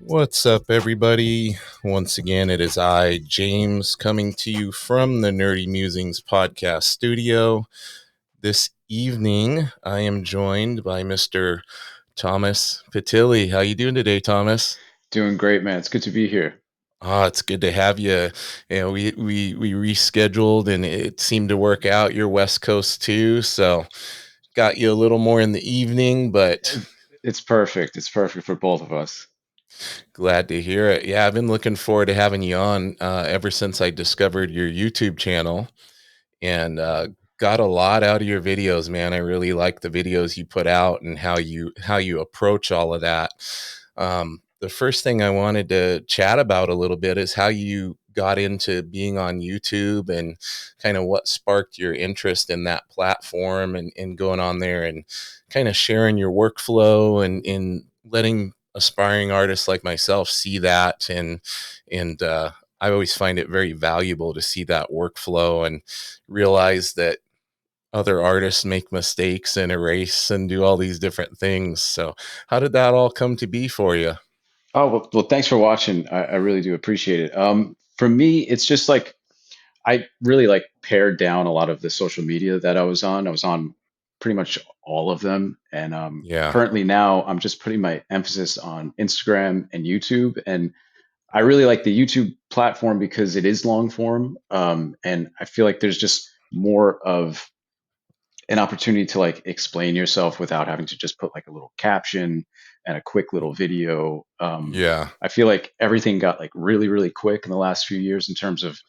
What's up, everybody? Once again, it is I, James, coming to you from the Nerdy Mewzings Podcast studio. This evening, I am joined by Mr. Thomas Pitilli. How you doing today, Thomas? Doing great, man. It's good to be here. It's good to have you. We rescheduled, and it seemed to work out. You're West Coast too, so got you a little more in the evening, but It's perfect. It's perfect for both of us. glad to hear it. Yeah, I've been looking forward to having you on ever since I discovered your YouTube channel and got a lot out of your videos, man. I really like the videos you put out and how you approach all of that. The first thing I wanted to chat about a little bit is how you got into being on YouTube and kind of what sparked your interest in that platform and going on there and kind of sharing your workflow and letting aspiring artists like myself see that and I always find it very valuable to see that workflow and realize that other artists make mistakes and erase and do all these different things. So how did that all come to be for you? Oh, well, thanks for watching. I really do appreciate it. For me, it's just like I really like pared down a lot of the social media that I was on. I was on pretty much all of them. And Yeah. currently now I'm just putting my emphasis on Instagram and YouTube. And I really like the YouTube platform because it is long form. And I feel like there's just more of an opportunity to like explain yourself without having to just put like a little caption and a quick little video. Yeah. I feel like everything got like really, really quick in the last few years in terms of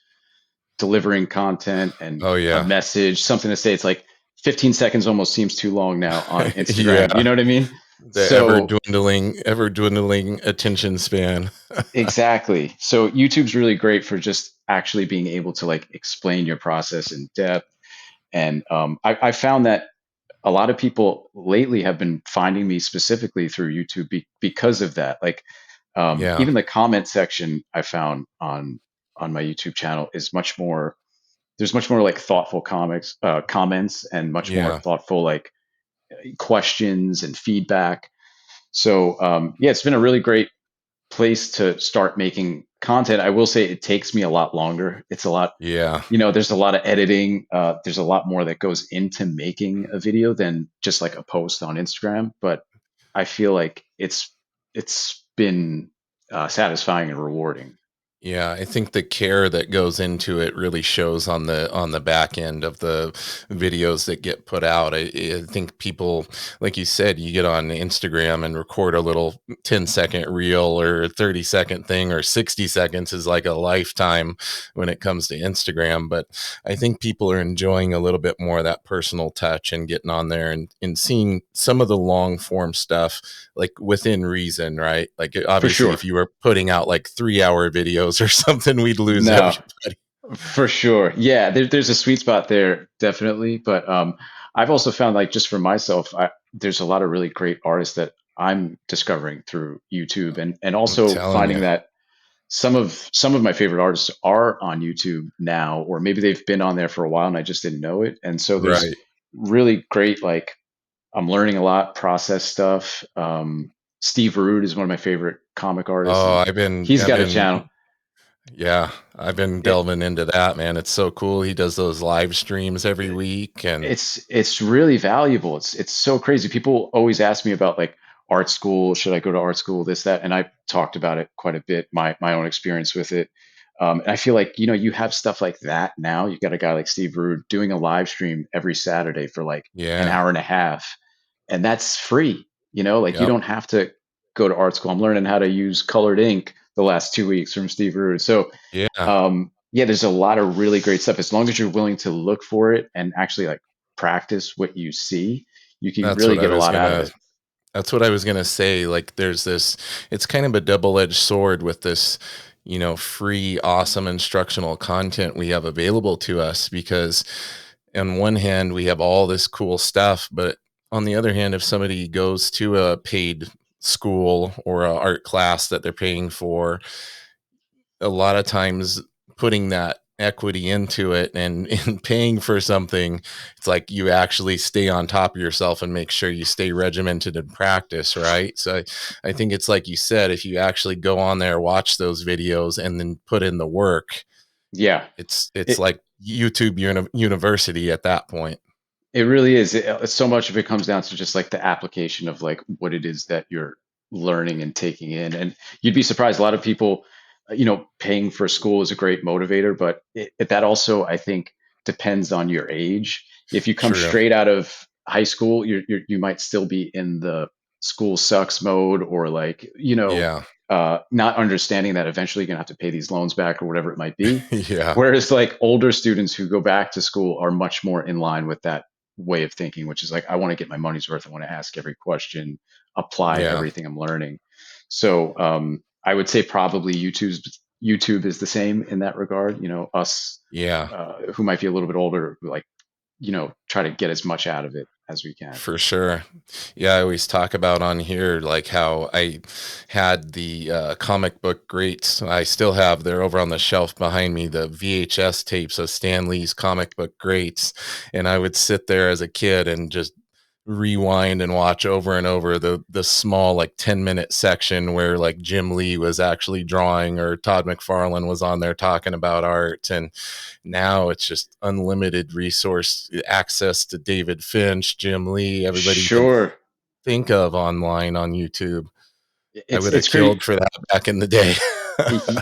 delivering content and Oh a yeah. message, something to say. It's like 15 seconds almost seems too long now on Instagram. You Yeah. know what I mean? The So ever dwindling attention span. exactly. So YouTube's really great for just actually being able to like explain your process in depth. And I found that a lot of people lately have been finding me specifically through YouTube because of that. Like Yeah. even the comment section I found on my YouTube channel is much more. There's much more like thoughtful comics comments and much more Yeah. thoughtful like questions and feedback. So yeah, it's been a really great place to start making content. I will say it takes me a lot longer. It's a lot, Yeah. there's a lot of editing. There's a lot more that goes into making a video than just like a post on Instagram. But I feel like it's been satisfying and rewarding. Yeah, I think the care that goes into it really shows on the back end of the videos that get put out. I think people, like you said, you get on Instagram and record a little 10-second reel or 30-second thing, or 60 seconds is like a lifetime when it comes to Instagram. But I think people are enjoying a little bit more of that personal touch and getting on there and seeing some of the long form stuff like within reason, right? Like For obviously if sure. you were putting out like 3-hour videos or something, we'd lose No, everybody. for sure. Yeah, there's a sweet spot there, definitely. But I've also found like just for myself, there's a lot of really great artists that I'm discovering through YouTube, and I'm also telling finding you. that some of my favorite artists are on YouTube now, or maybe they've been on there for a while and I just didn't know it. And so there's Right. really great like I'm learning a lot process stuff. Steve Rude is one of my favorite comic artists, Oh, and he's I've got a been channel. yeah, I've been It, delving into that, man. It's so cool. He does those live streams every week and it's really valuable. It's so crazy. People always ask me about like art school. Should I go to art school? This, that, and I talked about it quite a bit. My own experience with it. And I feel like you have stuff like that now. You've got a guy like Steve Rude doing a live stream every Saturday for like an yeah. hour and a half, and that's free. Like you Yep. don't have to go to art school. I'm learning how to use colored ink the last 2 weeks from Steve Rude. So Yeah. yeah, there's a lot of really great stuff. As long as you're willing to look for it and actually like practice what you see, you can That's really what I get a was lot out of gonna it. That's what I was going to say. Like, there's this, it's kind of a double edged sword with this, free, awesome instructional content we have available to us because, on one hand, we have all this cool stuff. But on the other hand, if somebody goes to a paid school or a art class that they're paying for, a lot of times putting that equity into it, and in paying for something, it's like you actually stay on top of yourself and make sure you stay regimented in practice, right? So I think it's like you said, if you actually go on there, watch those videos, and then put in the work, Yeah. it's It, like YouTube university at that point. It really is. So much of it comes down to just like the application of like what it is that you're learning and taking in. And you'd be surprised. A lot of people, paying for school is a great motivator, but that also, I think, depends on your age. If you come True. straight out of high school, you might still be in the school sucks mode, or like, Yeah. not understanding that eventually you're gonna have to pay these loans back or whatever it might be. Yeah. Whereas like older students who go back to school are much more in line with that way of thinking, which is like, I want to get my money's worth. I want to ask every question, apply Yeah. everything I'm learning. So I would say probably YouTube is the same in that regard. Us Yeah. who might be a little bit older, like, try to get as much out of it as we can. For sure. Yeah, I always talk about on here like how I had the comic book greats. I still have, they're over on the shelf behind me, the VHS tapes of Stan Lee's comic book greats. And I would sit there as a kid and just rewind and watch over and over the small like 10-minute section where like Jim Lee was actually drawing, or Todd McFarlane was on there talking about art. And now it's just unlimited resource access to David Finch, Jim Lee, everybody you can Sure. think of online on YouTube. I It's would have it's crazy. killed for that back in the day.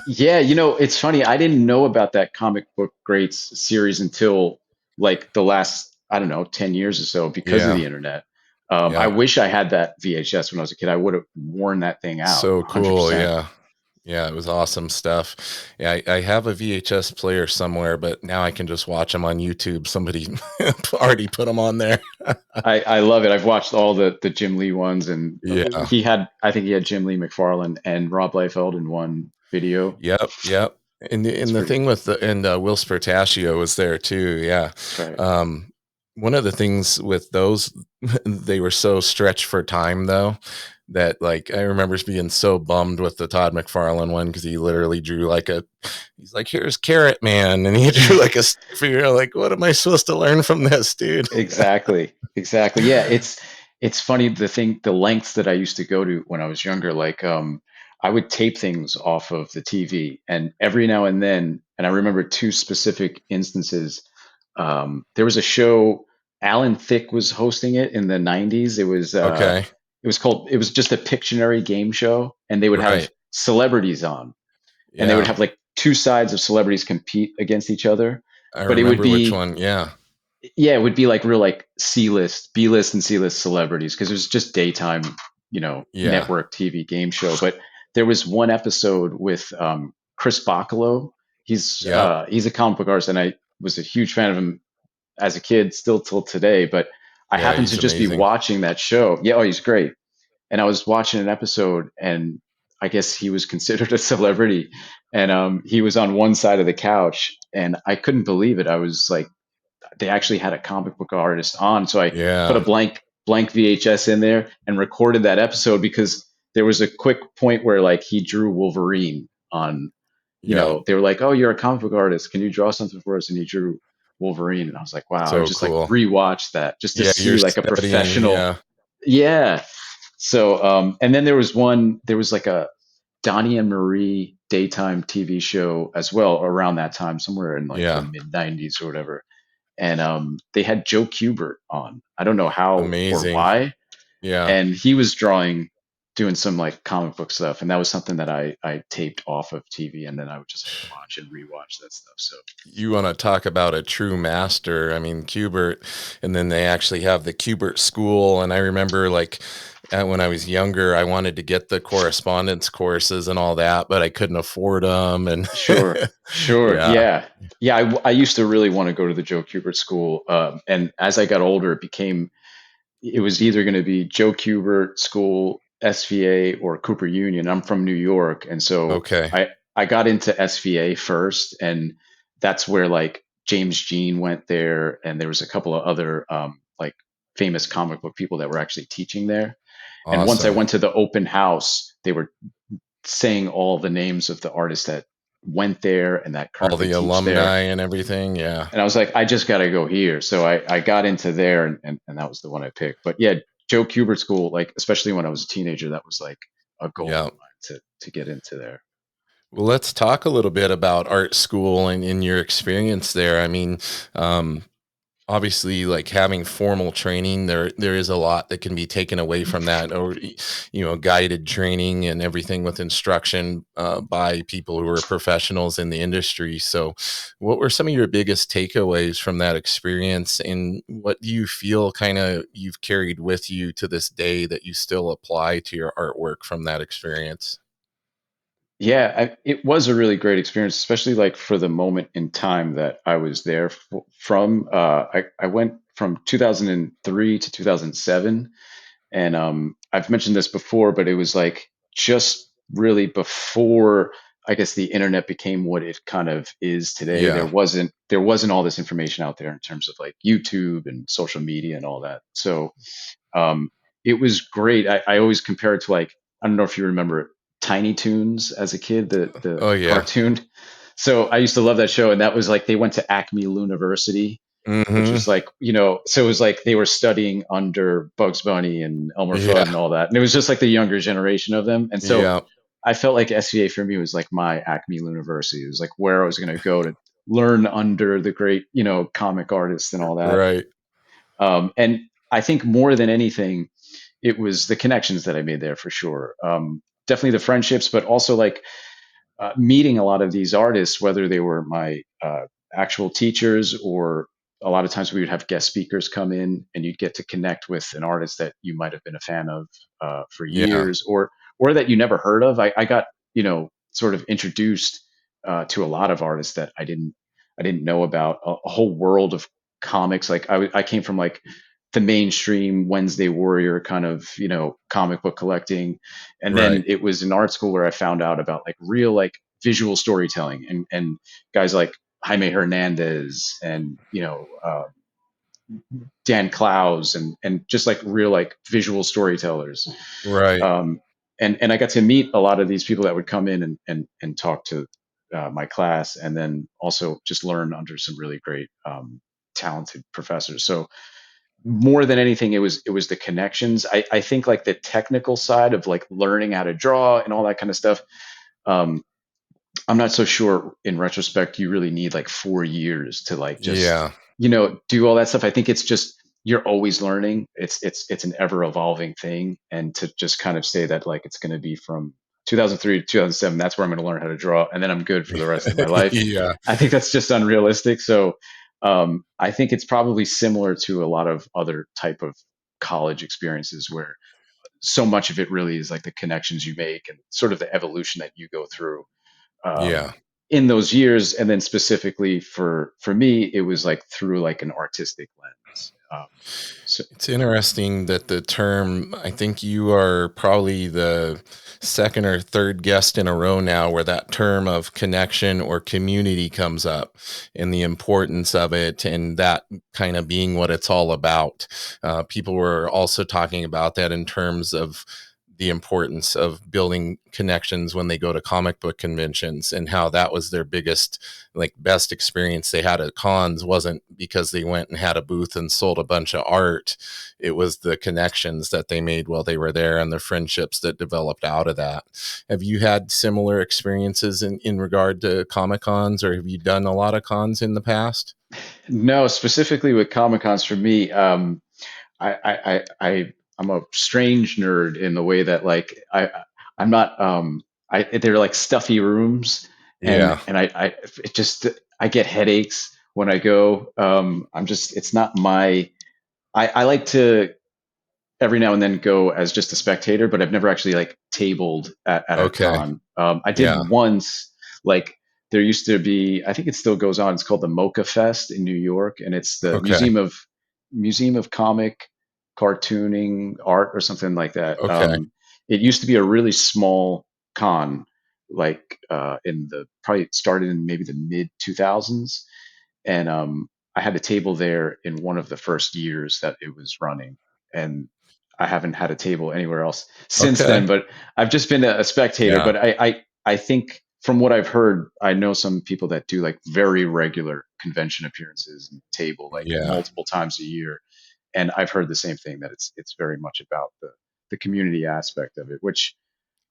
Yeah, it's funny. I didn't know about that comic book greats series until like the last, I don't know, 10 years or so because of Yeah. the internet. I Yeah. wish I had that VHS when I was a kid. I would have worn that thing out So cool. 100%. Yeah. Yeah, it was awesome stuff. Yeah, I have a VHS player somewhere, but now I can just watch them on YouTube. Somebody already put them on there. I love it. I've watched all the Jim Lee ones, and Yeah. I think he had Jim Lee, McFarlane, and Rob Liefeld in one video. Yep, yep. It's And the pretty. thing with the and Will Spertaccio was there too. Yeah. That's right. Um, one of the things with those, they were so stretched for time though, that like I remember being so bummed with the Todd McFarlane one, because he literally drew like he's like, here's Carrot Man, and he drew like a stick figure. Like, what am I supposed to learn from this, dude? Exactly. Exactly. Yeah, it's funny, the lengths that I used to go to when I was younger. Like I would tape things off of the TV, and every now and then, and I remember two specific instances. There was a show, Alan Thicke was hosting it in the 90s. Okay. It was just a Pictionary game show, and they would have Right. celebrities on, and they would Yeah. have like two sides of celebrities compete against each other. I But it would remember which be one. Yeah. Yeah, it would be like real like C-list, B-list and C-list celebrities, because it was just daytime, Yeah. network TV game show. But there was one episode with Chris Bacalo. Yep. He's a comic book artist, and I was a huge fan of him as a kid, still till today. But I Yeah, happened to he's just be amazing. watching that show. Yeah, oh, he's great. And I was watching an episode, and I guess he was considered a celebrity, and he was on one side of the couch, and I couldn't believe it. I was like, they actually had a comic book artist on. So I put a Yeah. blank VHS in there and recorded that episode, because there was a quick point where like he drew Wolverine on, Yep. they were like, "Oh, you're a comic book artist. Can you draw something for us?" And he drew Wolverine. And I was like, wow, I would So just like cool. rewatch that just to Yeah, you're see like a studying. professional. Yeah. Yeah. So and then there was like a Donnie and Marie daytime TV show as well around that time, somewhere in like the Yeah. mid 90s or whatever, and they had Joe Kubert on. I don't know how or Amazing. why, Yeah. and he was doing some like comic book stuff, and that was something that I taped off of TV, and then I would just like watch and rewatch that stuff. So You want to talk about a true master. I mean, Kubert, and then they actually have the Kubert School. And I remember like when I was younger, I wanted to get the correspondence courses and all that, but I couldn't afford them. And sure, sure, yeah. yeah, yeah. I used to really want to go to the Joe Kubert School, and as I got older, it was either going to be Joe Kubert School, SVA, or Cooper Union. I'm from New York, and so Okay. I got into SVA first, and that's where like James Jean went there, and there was a couple of other like famous comic book people that were actually teaching there. And once I Awesome. went to the open house, they were saying all the names of the artists that went there and that All currently the teach there. alumni and everything. Yeah. And I was like, I just got to go here. So I got into there, and that was the one I picked. But yeah, Joe Kubert School, like especially when I was a teenager, that was like a goal Yeah. of mine to get into there. Well, let's talk a little bit about art school and in your experience there. I mean, um, obviously, like having formal training, there is a lot that can be taken away from that, or guided training and everything with instruction by people who are professionals in the industry. So, what were some of your biggest takeaways from that experience, and what do you feel kind of you've carried with you to this day that you still apply to your artwork from that experience? Yeah, it was a really great experience, especially like for the moment in time that I was there from. I went from 2003 to 2007, and I've mentioned this before, but it was like just really before I guess the internet became what it kind of is today. Yeah. There wasn't all this information out there in terms of like YouTube and social media and all that. So um, it was great. I always compare it to like, I don't know if you remember Tiny Toons as a kid, the Oh yeah. cartoon. So I used to love that show, and that was like they went to Acme University, which Mm-hmm. was like, so it was like they were studying under Bugs Bunny and Elmer Fudd Yeah. and all that, and it was just like the younger generation of them. And so Yeah. I felt like SVA for me was like my Acme University. It was like where I was going to go to learn under the great, comic artists and all that. Right. And I think more than anything, it was the connections that I made there for sure. Definitely the friendships, but also like meeting a lot of these artists, whether they were my actual teachers or a lot of times we would have guest speakers come in and you'd get to connect with an artist that you might have been a fan of for Yeah. years or that you never heard of. I got, sort of introduced to a lot of artists that I didn't know about a whole world of comics. Like I came from like the mainstream Wednesday Warrior kind of, comic book collecting. And then Right. it was in art school where I found out about like real like visual storytelling and guys like Jaime Hernandez and, Dan Clowes and just like real like visual storytellers. Right. Um, and I got to meet a lot of these people that would come in and talk to my class and then also just learn under some really great, talented professors. So more than anything, it was the connections. I think like the technical side of like learning how to draw and all that kind of stuff. Um, I'm not so sure in retrospect you really need like 4 years to like just Yeah. do all that stuff. I think it's just you're always learning. It's an ever evolving thing, and to just kind of say that like it's going to be from 2003 to 2007. That's where I'm going to learn how to draw, and then I'm good for the rest of my life. Yeah. I think that's just unrealistic. So I think it's probably similar to a lot of other type of college experiences where so much of it really is like the connections you make and sort of the evolution that you go through Yeah. in those years. And then specifically for me it was like through like an artistic lens. So It's interesting that the term, I think you are probably the second or third guest in a row now where that term of connection or community comes up and the importance of it and that kind of being what it's all about. People were also talking about that in terms of the importance of building connections when they go to comic book conventions and how that was their biggest like best experience they had at cons wasn't because they went and had a booth and sold a bunch of art. It was the connections that they made while they were there and the friendships that developed out of that. Have you had similar experiences in regard to comic cons, or have you done a lot of cons in the past? no, specifically with comic cons for me, I'm a strange nerd in the way that like I'm not they're like stuffy rooms and Yeah. I it just I get headaches when I go. I'm just it's not my I like to every now and then go as just a spectator, but I've never actually like tabled at a Okay. con. I did Yeah. once, like there used to be, I think it still goes on. It's called the Mocha Fest in New York, and it's the Okay. Museum of Comic Cartooning Art or something like that. Okay. It used to be a really small con, like in the probably started in maybe the mid 2000s, and I had a table there in one of the first years that it was running, and I haven't had a table anywhere else since then. Okay. But I've just been a spectator. Yeah. But I think from what I've heard, I know some people that do like very regular convention appearances and table like Yeah, multiple times a year. And I've heard the same thing, that it's very much about the community aspect of it, which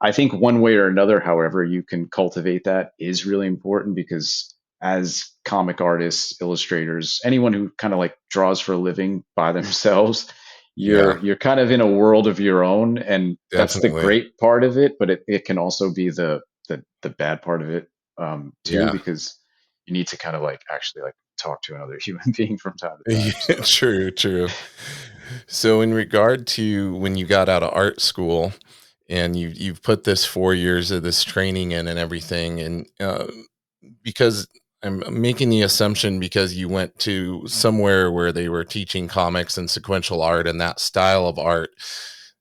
I think one way or another, however you can cultivate that, is really important, because as comic artists, illustrators, anyone who kind of like draws for a living by themselves, yeah, you're kind of in a world of your own, and that's the definitely. great part of it. But it can also be the bad part of it, too, Yeah. because you need to kind of like actually like talk to another human being from time to time. Yeah, So true, true. So in regard to when you got out of art school and you've put this 4 years of this training in and everything, and, because I'm making the assumption because you went to somewhere where they were teaching comics and sequential art and that style of art,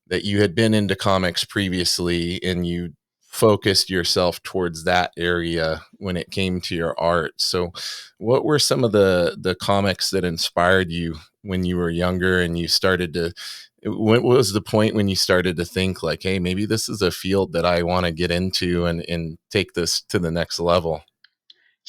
that you had been into comics previously and you focused yourself towards that area when it came to your art. So what were some of the comics that inspired you when you were younger and you started to, what was the point when you started to think like, hey, maybe this is a field that I want to get into and take this to the next level?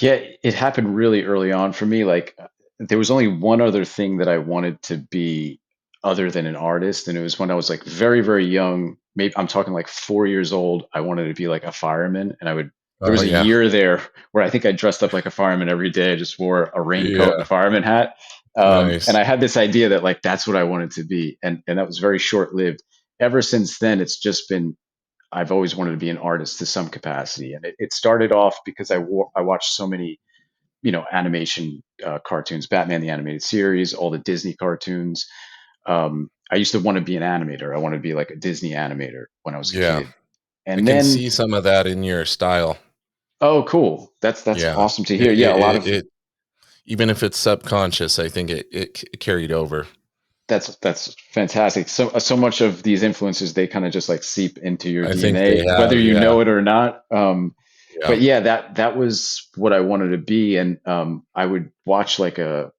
yeah, it happened really early on for me. Like, there was only one other thing that I wanted to be other than an artist, and it was when I was like very, very young. Maybe I'm talking like 4 years old. I wanted to be like a fireman, and I would. There Oh was a yeah. year there where I think I dressed up like a fireman every day. I just wore a raincoat and Yeah. a fireman hat, and Nice. I had this idea that like that's what I wanted to be, and that was very short lived. Ever since then, it's just been, I've always wanted to be an artist to some capacity, and it started off because I watched so many, animation cartoons, Batman the animated series, all the Disney cartoons. I used to want to be an animator. I wanted to be like a Disney animator when I was a Yeah. kid, I and can then, see some of that in your style. oh, cool, that's Yeah. awesome to It hear. Yeah, a lot it of it even if it's subconscious, I think it carried over. that's fantastic. So much of these influences, they kind of just like seep into your I think they DNA, whether have, you yeah. know it or not. Yeah. But yeah, that was what I wanted to be, and I would watch like a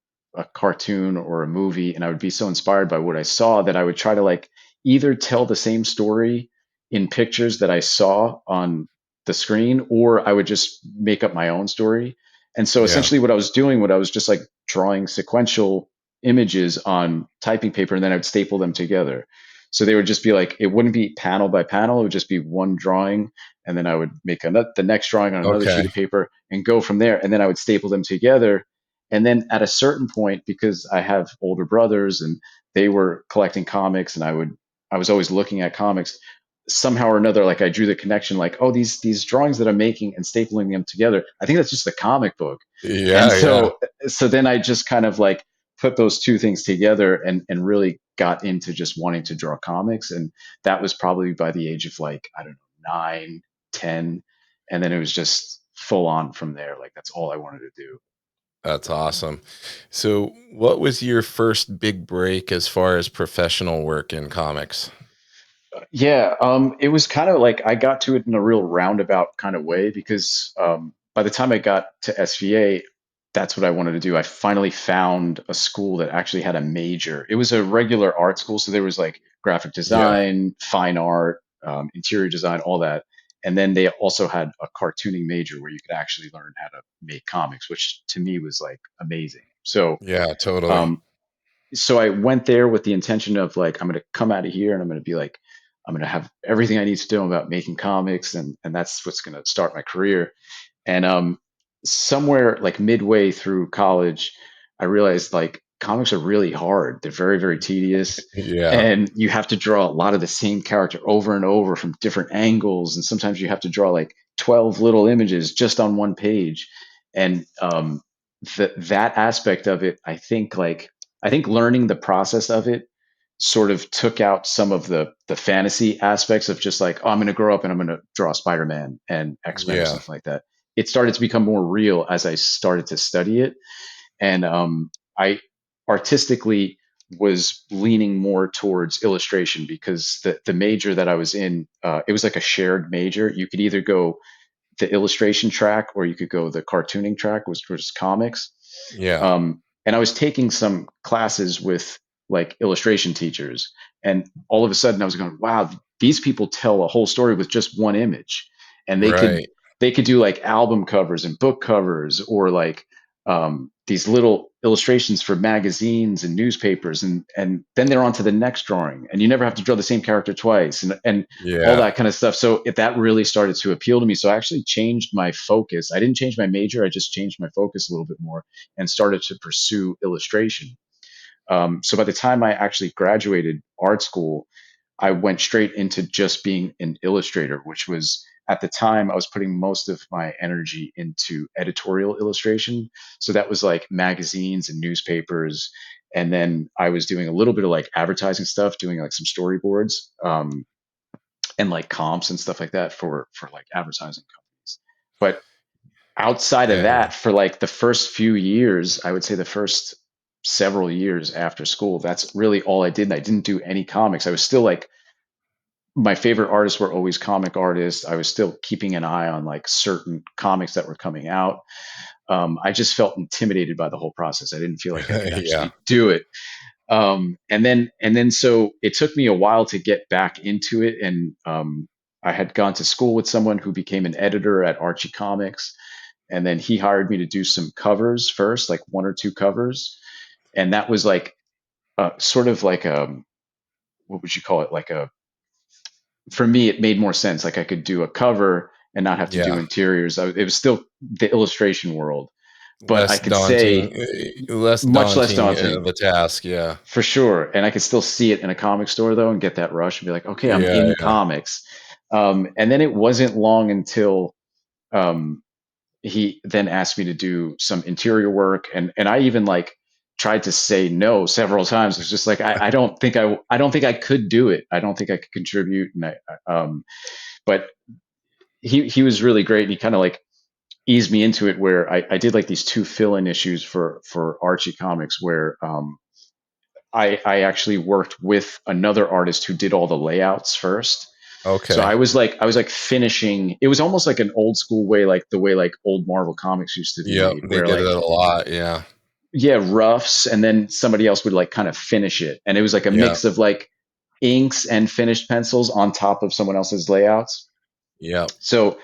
cartoon or a movie, and I would be so inspired by what I saw that I would try to like either tell the same story in pictures that I saw on the screen, or I would just make up my own story. And so Yeah. essentially, what I was just like drawing sequential images on typing paper, and then I would staple them together. So they would just be like, it wouldn't be panel by panel; it would just be one drawing, and then I would make the next drawing on another sheet Okay. of paper and go from there. And then I would staple them together. And then at a certain point, because I have older brothers and they were collecting comics, and I was always looking at comics. Somehow or another, like I drew the connection, like, oh, these drawings that I'm making and stapling them together, I think that's just a comic book. And Yeah, yeah. so then I just kind of like put those two things together, and really got into just wanting to draw comics. And that was probably by the age of like, I don't know, 9, 10. And then it was just full on from there. Like that's all I wanted to do. That's awesome. So, what was your first big break as far as professional work in comics? Yeah, it was kind of like I got to it in a real roundabout kind of way, because by the time I got to SVA, that's what I wanted to do. I finally found a school that actually had a major. It was a regular art school, so there was like graphic Yeah. design, fine art, interior design, all that. And then they also had a cartooning major where you could actually learn how to make comics, which to me was like amazing. So Yeah, totally. um, so I went there with the intention of like, I'm going to come out of here and I'm going to be like, I'm going to have everything I need to do about making comics, and that's what's going to start my career. And somewhere like midway through college, I realized like comics are really hard. They're very, very tedious. Yeah. And you have to draw a lot of the same character over and over from different angles. And sometimes you have to draw like 12 little images just on one page. And that aspect of it, I think learning the process of it sort of took out some of the fantasy aspects of just like, oh, I'm going to grow up and I'm going to draw Spider-Man and X-Men or Yeah. something like that. It started to become more real as I started to study it. And I artistically was leaning more towards illustration, because the major that I was in, it was like a shared major. You could either go the illustration track or you could go the cartooning track, which was comics. Yeah. And I was taking some classes with like illustration teachers, and all of a sudden I was going, wow, these people tell a whole story with just one image, and they could Right. they could do like album covers and book covers, or like these little illustrations for magazines and newspapers, and then they're on to the next drawing, and you never have to draw the same character twice, and all Yeah. that kind of stuff. So that really started to appeal to me. So I actually changed my focus. I didn't change my major. I just changed my focus a little bit more and started to pursue illustration. So by the time I actually graduated art school, I went straight into just being an illustrator, which was at the time I was putting most of my energy into editorial illustration. So that was like magazines and newspapers. And then I was doing a little bit of like advertising stuff, doing like some storyboards, and like comps and stuff like that for like advertising companies. But outside of Yeah. that, for like the first few years, I would say the first several years after school, that's really all I did. And I didn't do any comics. I was still like, my favorite artists were always comic artists. I was still keeping an eye on like certain comics that were coming out. I just felt intimidated by the whole process. I didn't feel like I could Yeah. actually do it. And then so it took me a while to get back into it. And I had gone to school with someone who became an editor at Archie Comics, and then he hired me to do some covers first, like one or two covers, and that was like sort of like a, what would you call it, like a, for me it made more sense, like I could do a cover and not have to do Yeah. interiors. It was still the illustration world, but I Less could daunting, say less much less daunting daunting. of a task. Yeah. For sure. And I could still see it in a comic store though and get that rush and be like, okay, I'm Yeah. in Yeah. comics. And then it wasn't long until um, he then asked me to do some interior work, and I even like tried to say no several times. It's just like I don't think I could do it. I don't think I could contribute. And but he was really great, and he kind of like eased me into it, where I did like these two fill-in issues for Archie Comics, where I actually worked with another artist who did all the layouts first. So Okay. I was like finishing. It was almost like an old school way, like the way like old Marvel comics used to be Yep. made, They where did like, it a lot. Yeah. yeah, roughs, and then somebody else would like kind of finish it, and it was like a Yeah. mix of like inks and finished pencils on top of someone else's layouts. Yep. So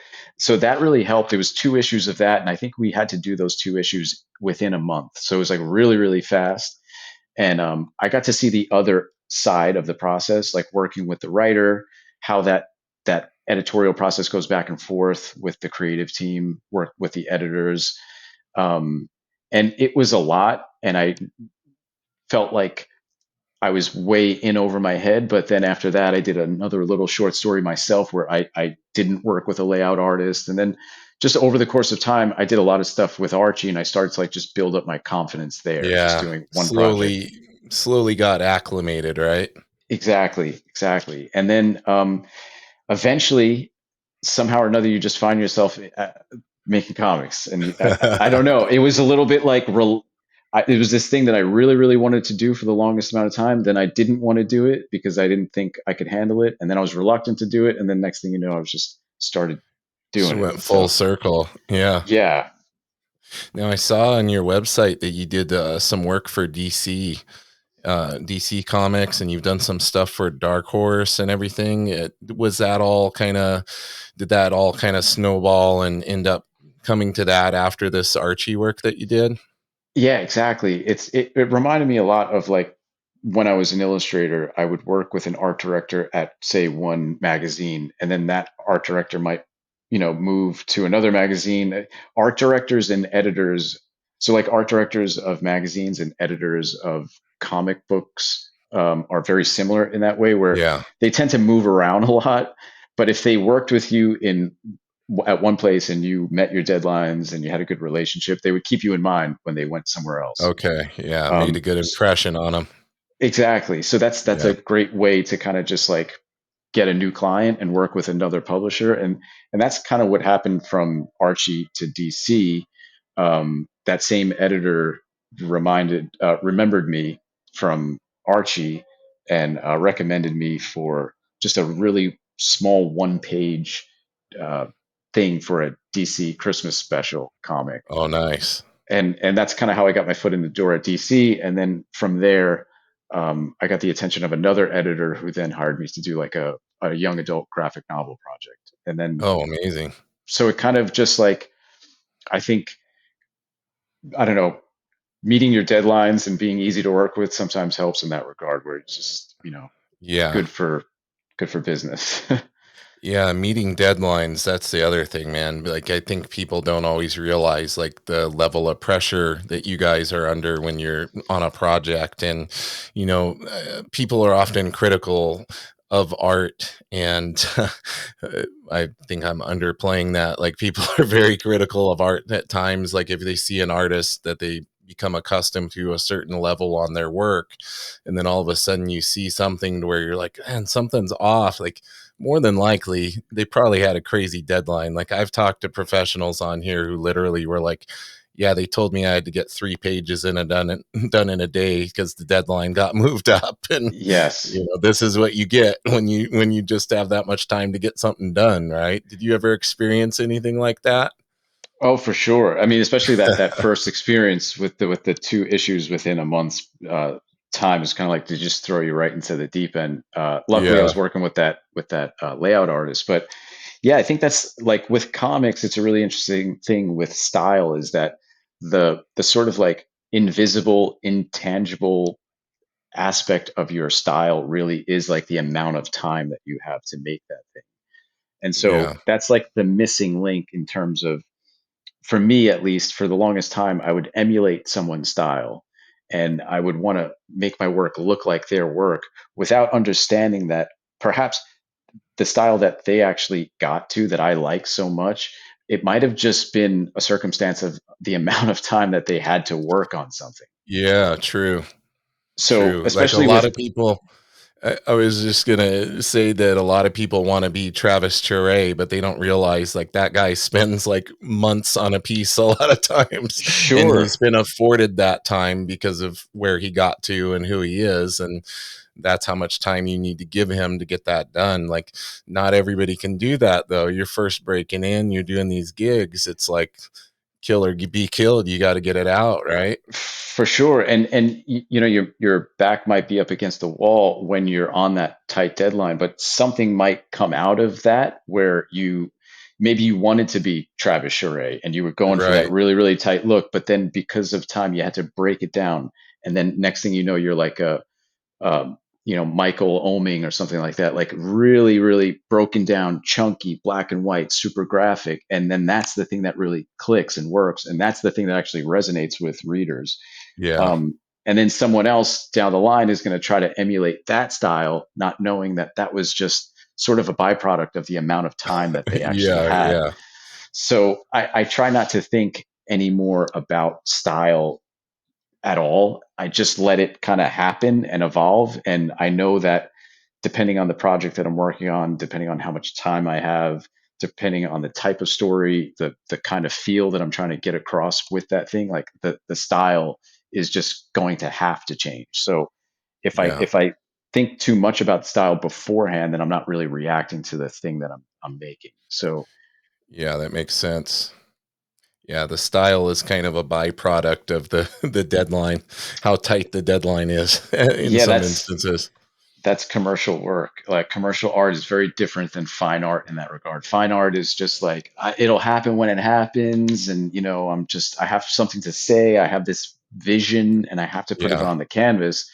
that really helped. It was two issues of that, and I think we had to do those two issues within a month. So it was like really really fast, and I got to see the other side of the process, like working with the writer, how that editorial process goes back and forth with the creative team, work with the editors, um, and it was a lot. And I felt like I was way in over my head. But then after that, I did another little short story myself where I didn't work with a layout artist. And then just over the course of time, I did a lot of stuff with Archie, and I started to like just build up my confidence there, just Yeah. doing one project. Slowly got acclimated, right? Exactly, exactly. And then eventually, somehow or another, you just find yourself making comics. And I don't know. It was a little bit like it was this thing that I really, really wanted to do for the longest amount of time. Then I didn't want to do it because I didn't think I could handle it. And then I was reluctant to do it. And then next thing you know, I was just started Just doing it. went full So circle. Yeah. yeah, Now I saw on your website that you did some work for DC Comics, and you've done some stuff for Dark Horse and everything. Was that all kind of, did that all kind of snowball and end up coming to that after this Archie work that you did? yeah, exactly. It reminded me a lot of like when I was an illustrator, I would work with an art director at say one magazine, and then that art director might, move to another magazine. Art directors and editors, so like art directors of magazines and editors of comic books are very similar in that way, where Yeah. they tend to move around a lot. But if they worked with you in at one place and you met your deadlines and you had a good relationship, they would keep you in mind when they went somewhere else. Okay. Yeah. Made a Um, good impression on them. exactly. So that's Yeah. a great way to kind of just like get a new client and work with another publisher, and that's kind of what happened from Archie to DC. That same editor remembered me from Archie, and recommended me for just a really small one page uh, thing for a DC Christmas special comic. Oh, nice. And that's kind of how I got my foot in the door at DC. And then from there, I got the attention of another editor who then hired me to do like a young adult graphic novel project. And then Oh, amazing. So it kind of just like, I think, I don't know, meeting your deadlines and being easy to work with sometimes helps in that regard, where it's just, Yeah. good for good for business. Yeah, meeting deadlines, that's the other thing, man. Like, I think people don't always realize like the level of pressure that you guys are under when you're on a project. And, people are often critical of art. And I think I'm underplaying that. Like, people are very critical of art at times. Like, if they see an artist that they become accustomed to a certain level on their work, and then all of a sudden you see something to where you're like, man, something's off. Like, more than likely, they probably had a crazy deadline. Like, I've talked to professionals on here who literally were like, "Yeah, they told me I had to get 3 pages in a done in a day because the deadline got moved up." And Yes. this is what you get when you just have that much time to get something done, right? Did you ever experience anything like that? Oh, for sure. I mean, especially that first experience with the two issues within a month's time is kind of like to just throw you right into the deep end. Luckily, I Yeah, was working with that layout artist, but yeah, I think that's like with comics, it's a really interesting thing with style is that the sort of like invisible, intangible aspect of your style really is like the amount of time that you have to make that thing. And so yeah, that's like the missing link in terms of, for me at least, for the longest time, I would emulate someone's style and I would want to make my work look like their work without understanding that perhaps the style that they actually got to that I like so much, it might have just been a circumstance of the amount of time that they had to work on something. yeah. True, So, true. Like a especially lot with, of people. I was just gonna say that a lot of people want to be Travis Charest, but they don't realize like that guy spends like months on a piece a lot of times, and sure, he's been afforded that time because of where he got to and who he is, and that's how much time you need to give him to get that done. Like, not everybody can do that though. You're first breaking in, you're doing these gigs. It's like kill or be killed. You got to get it out, right? for sure. And your back might be up against the wall when you're on that tight deadline, but something might come out of that where maybe you wanted to be Travis Charest and you were going for that Right. really, really tight look, but then because of time, you had to break it down. And then next thing you know, you're like Michael Oming or something like that, like really, really broken down, chunky, black and white, super graphic. And then that's the thing that really clicks and works. And that's the thing that actually resonates with readers. Yeah. And then someone else down the line is going to try to emulate that style, not knowing that that was just sort of a byproduct of the amount of time that they actually Yeah. had. Yeah. So I try not to think anymore about style at all. I just let it kind of happen and evolve. And I know that depending on the project that I'm working on, depending on how much time I have, depending on the type of story, the kind of feel that I'm trying to get across with that thing, like the style is just going to have to change. So if I Yeah. if I think too much about style beforehand, then I'm not really reacting to the thing that I'm making. So Yeah, that makes sense. Yeah, the style is kind of a byproduct of the the deadline, how tight the deadline is in yeah, some that's instances. that's commercial work. Like commercial art is very different than fine art in that regard. Fine art is just like it'll happen when it happens, and I have something to say. I have this vision, and I have to put it Yeah, on the canvas.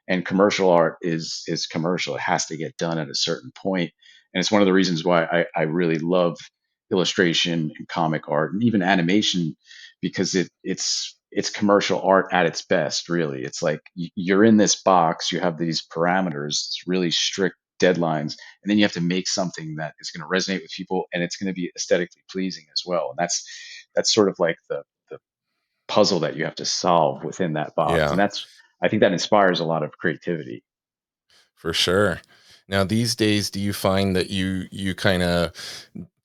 And commercial art is commercial. It has to get done at a certain point, and it's one of the reasons why I really love illustration and comic art and even animation because it's commercial art at its best. Really, it's like you're in this box, you have these parameters, it's really strict deadlines, and then you have to make something that is going to resonate with people and it's going to be aesthetically pleasing as well. And that's sort of like the puzzle that you have to solve within that box, and yeah, that's, I think that inspires a lot of creativity. for sure. Now, these days, do you find that you kind of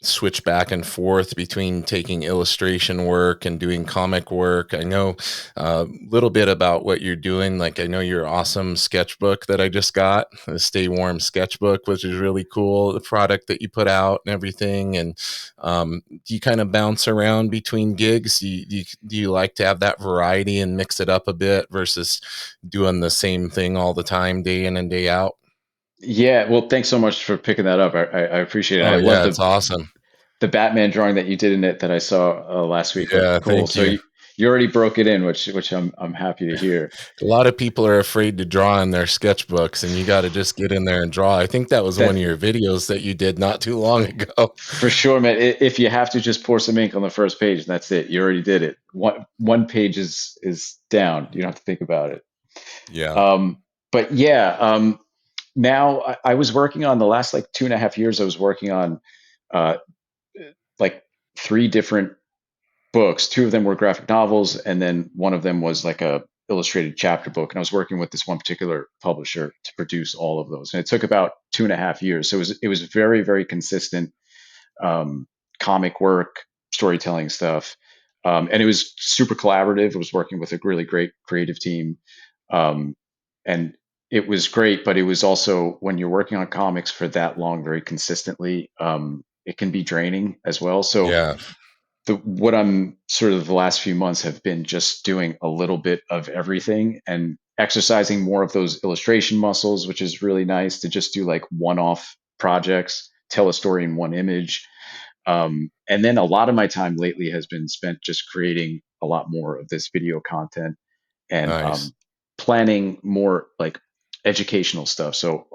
switch back and forth between taking illustration work and doing comic work? I know a little bit about what you're doing. Like, I know your awesome sketchbook that I just got, the Stay Warm sketchbook, which is really cool, the product that you put out and everything. And do you kind of bounce around between gigs? Do you like to have that variety and mix it up a bit versus doing the same thing all the time, day in and day out? Yeah, well, thanks so much for picking that up. I appreciate it. Oh I love yeah, it's the awesome. the Batman drawing that you did in it that I saw last week looked Yeah, cool. thank So you. you already broke it in, which I'm happy to hear. A lot of people are afraid to draw in their sketchbooks, and you gotta just get in there and draw. I think that was one That of your videos that you did not too long ago. for sure, man. If you have to just pour some ink on the first page, and that's it. You already did it. One page is down. You don't have to think about it. Yeah, Um, but yeah, now I was working on the last like 2.5 years. I was working on uh, like three different books. Two of them were graphic novels, and then one of them was like a illustrated chapter book. And I was working with this one particular publisher to produce all of those. And it took about 2.5 years. So it was very, very consistent um, comic work, storytelling stuff. And it was super collaborative. I was working with a really great creative team. Um, and it was great, but it was also when you're working on comics for that long, very consistently, it can be draining as well. So yeah, what I'm sort of the last few months have been just doing a little bit of everything and exercising more of those illustration muscles, which is really nice to just do like one-off projects, tell a story in one image. And then a lot of my time lately has been spent just creating a lot more of this video content and nice. planning more like educational stuff. So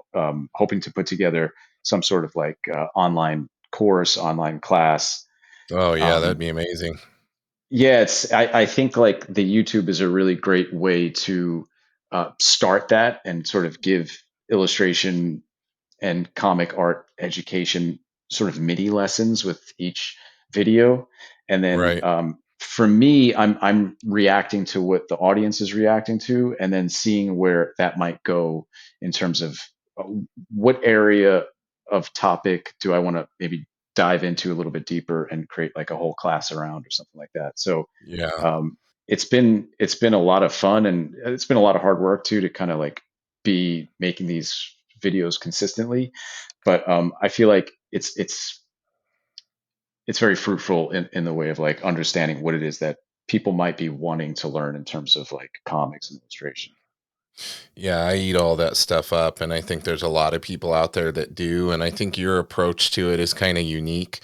hoping to put together some sort of like online course, online class. Oh, yeah, that'd Um, be amazing. yeah, I think like the YouTube is a really great way to start that and sort of give illustration and comic art education sort of mini lessons with each video. And then Right. for me, I'm reacting to what the audience is reacting to, and then seeing where that might go in terms of uh, what area of topic do I want to maybe dive into a little bit deeper and create like a whole class around or something like that. So Yeah. um, it's been a lot of fun, and it's been a lot of hard work too to kind of like be making these videos consistently. But I feel like it's very fruitful in the way of like understanding what it is that people might be wanting to learn in terms of like comics and illustration. Yeah, I eat all that stuff up, and I think there's a lot of people out there that do, and I think your approach to it is kinda unique.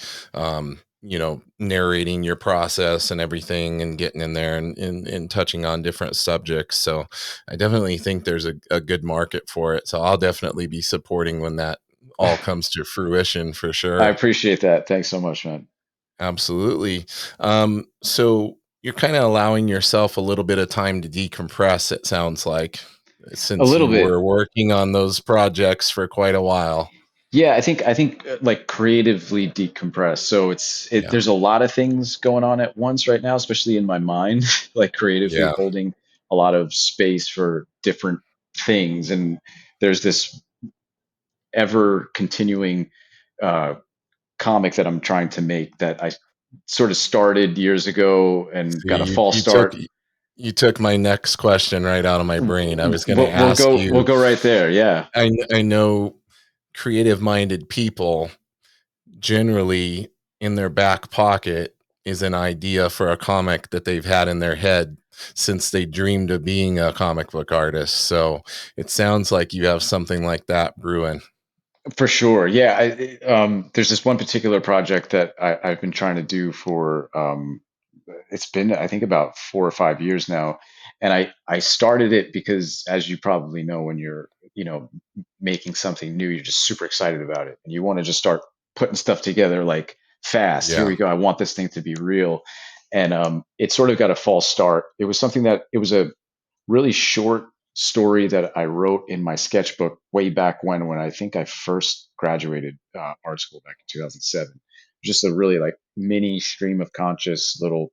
Narrating your process and everything and getting in there and touching on different subjects, so I definitely think there's a good market for it, so I'll definitely be supporting when that all comes to fruition for I sure. appreciate that. Thanks so much, man. Absolutely. So you're kinda allowing yourself a little bit of time to decompress, it sounds like, A since little you bit. were working on those projects for quite a while. Yeah, I think like creatively decompress. So Yeah. there's a lot of things going on at once right now, especially in my mind, like creatively Yeah. holding a lot of space for different things. And there's this ever continuing uh, comic that I'm trying to make that I sort of started years ago and got See, a you false you took start. you took my next question right out of my brain. I was gonna ask We'll you, go right there. Yeah, I know creative-minded people generally in their back pocket is an idea for a comic that they've had in their head since they dreamed of being a comic book artist. So it sounds like you have something like that brewing. for sure. Yeah, there's this one particular project that I've been trying to do for it's been I think about 4 or 5 years now, and I started it because, as you probably know, when you're making something new, you're just super excited about it, and you want to just start putting stuff together like fast. Here Yeah. we go. I want this thing to be real, and it sort of got a false start. It was something that it was a really short story that I wrote in my sketchbook way back when I think I first graduated art school back in 2007. Just a really like mini stream of conscious little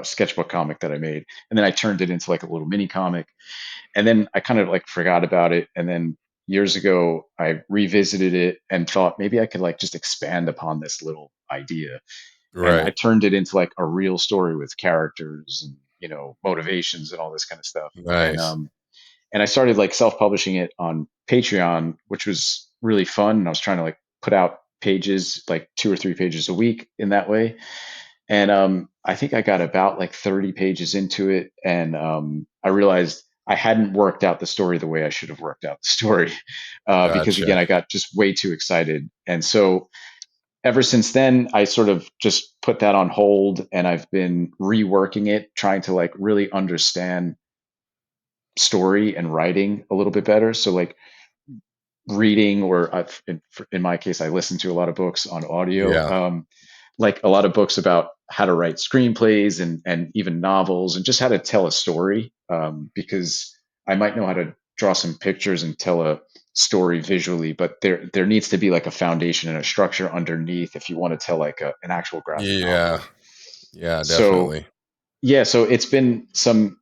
sketchbook comic that I made, and then I turned it into like a little mini comic, and then I kind of like forgot about it, and then years ago I revisited it and thought maybe I could like just expand upon this little idea, and I Right. turned it into like a real story with characters and motivations and all this kind of stuff, and Nice. I started like self-publishing it on Patreon, which was really fun. And I was trying to like put out pages, like 2 or 3 pages a week in that way. And I think I got about like 30 pages into it, and I realized I hadn't worked out the story the way I should have worked out the story, because Gotcha. again, I got just way too excited. And so ever since then, I sort of just put that on hold, and I've been reworking it, trying to like really understand story and writing a little bit better. So like reading, or in my case, I listen to a lot of books on audio, Yeah. like a lot of books about how to write screenplays and even novels and just how to tell a story. Because I might know how to draw some pictures and tell a story visually, but there needs to be like a foundation and a structure underneath if you want to tell like an actual graphic Yeah. novel. Yeah, So definitely. yeah, so it's been some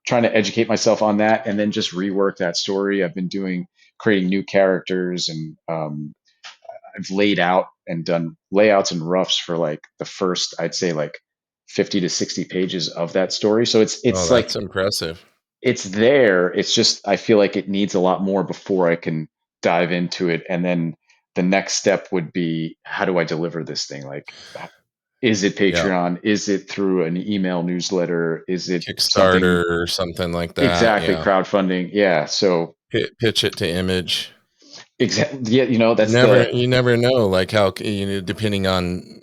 trying to educate myself on that and then just rework that story. I've been doing creating new characters, and I've laid out and done layouts and roughs for like the first, I'd say like 50 to 60 pages of that story. So Oh, it's that's like impressive. it's there. It's just I feel like it needs a lot more before I can dive into it. And then the next step would be, how do I deliver this thing? Like, is it Yeah. Patreon? Is it through an email newsletter? Is it something Kickstarter or something like that. exactly Yeah. crowdfunding? Yeah. So Pitch it to Image. exactly. Yeah. You know, You that's never the, you never know, like, how depending on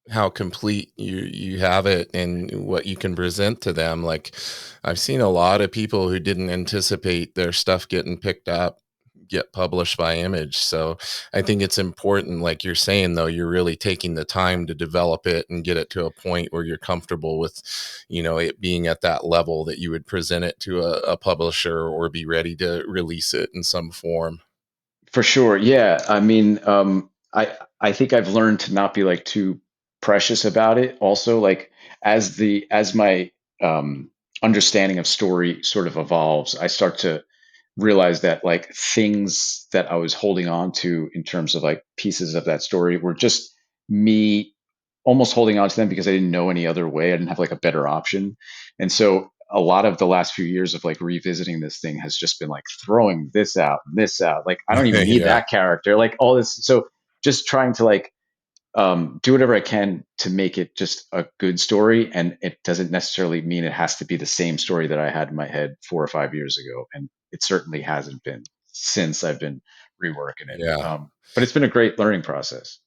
how complete you have it and what you can present to them, like, I've seen a lot of people who didn't anticipate their stuff getting picked up, get published by Image, so I think it's important, like you're saying, though, you're really taking the time to develop it and get it to a point where you're comfortable with, it being at that level that you would present it to a publisher or be ready to release it in some form. for sure. Yeah. I mean, I think I've learned to not be like too precious about it. Also, like as my um, understanding of story sort of evolves, I start to realize that like things that I was holding on to in terms of like pieces of that story were just me almost holding on to them because I didn't know any other way. I didn't have like a better option. And so a lot of the last few years of like revisiting this thing has just been like throwing this out and this out. Like I don't even need Yeah. that character. Like all this. So just trying to like do whatever I can to make it just a good story. And it doesn't necessarily mean it has to be the same story that I had in my head 4 or 5 years ago. And it certainly hasn't been since I've been reworking it. Yeah. But it's been a great learning process.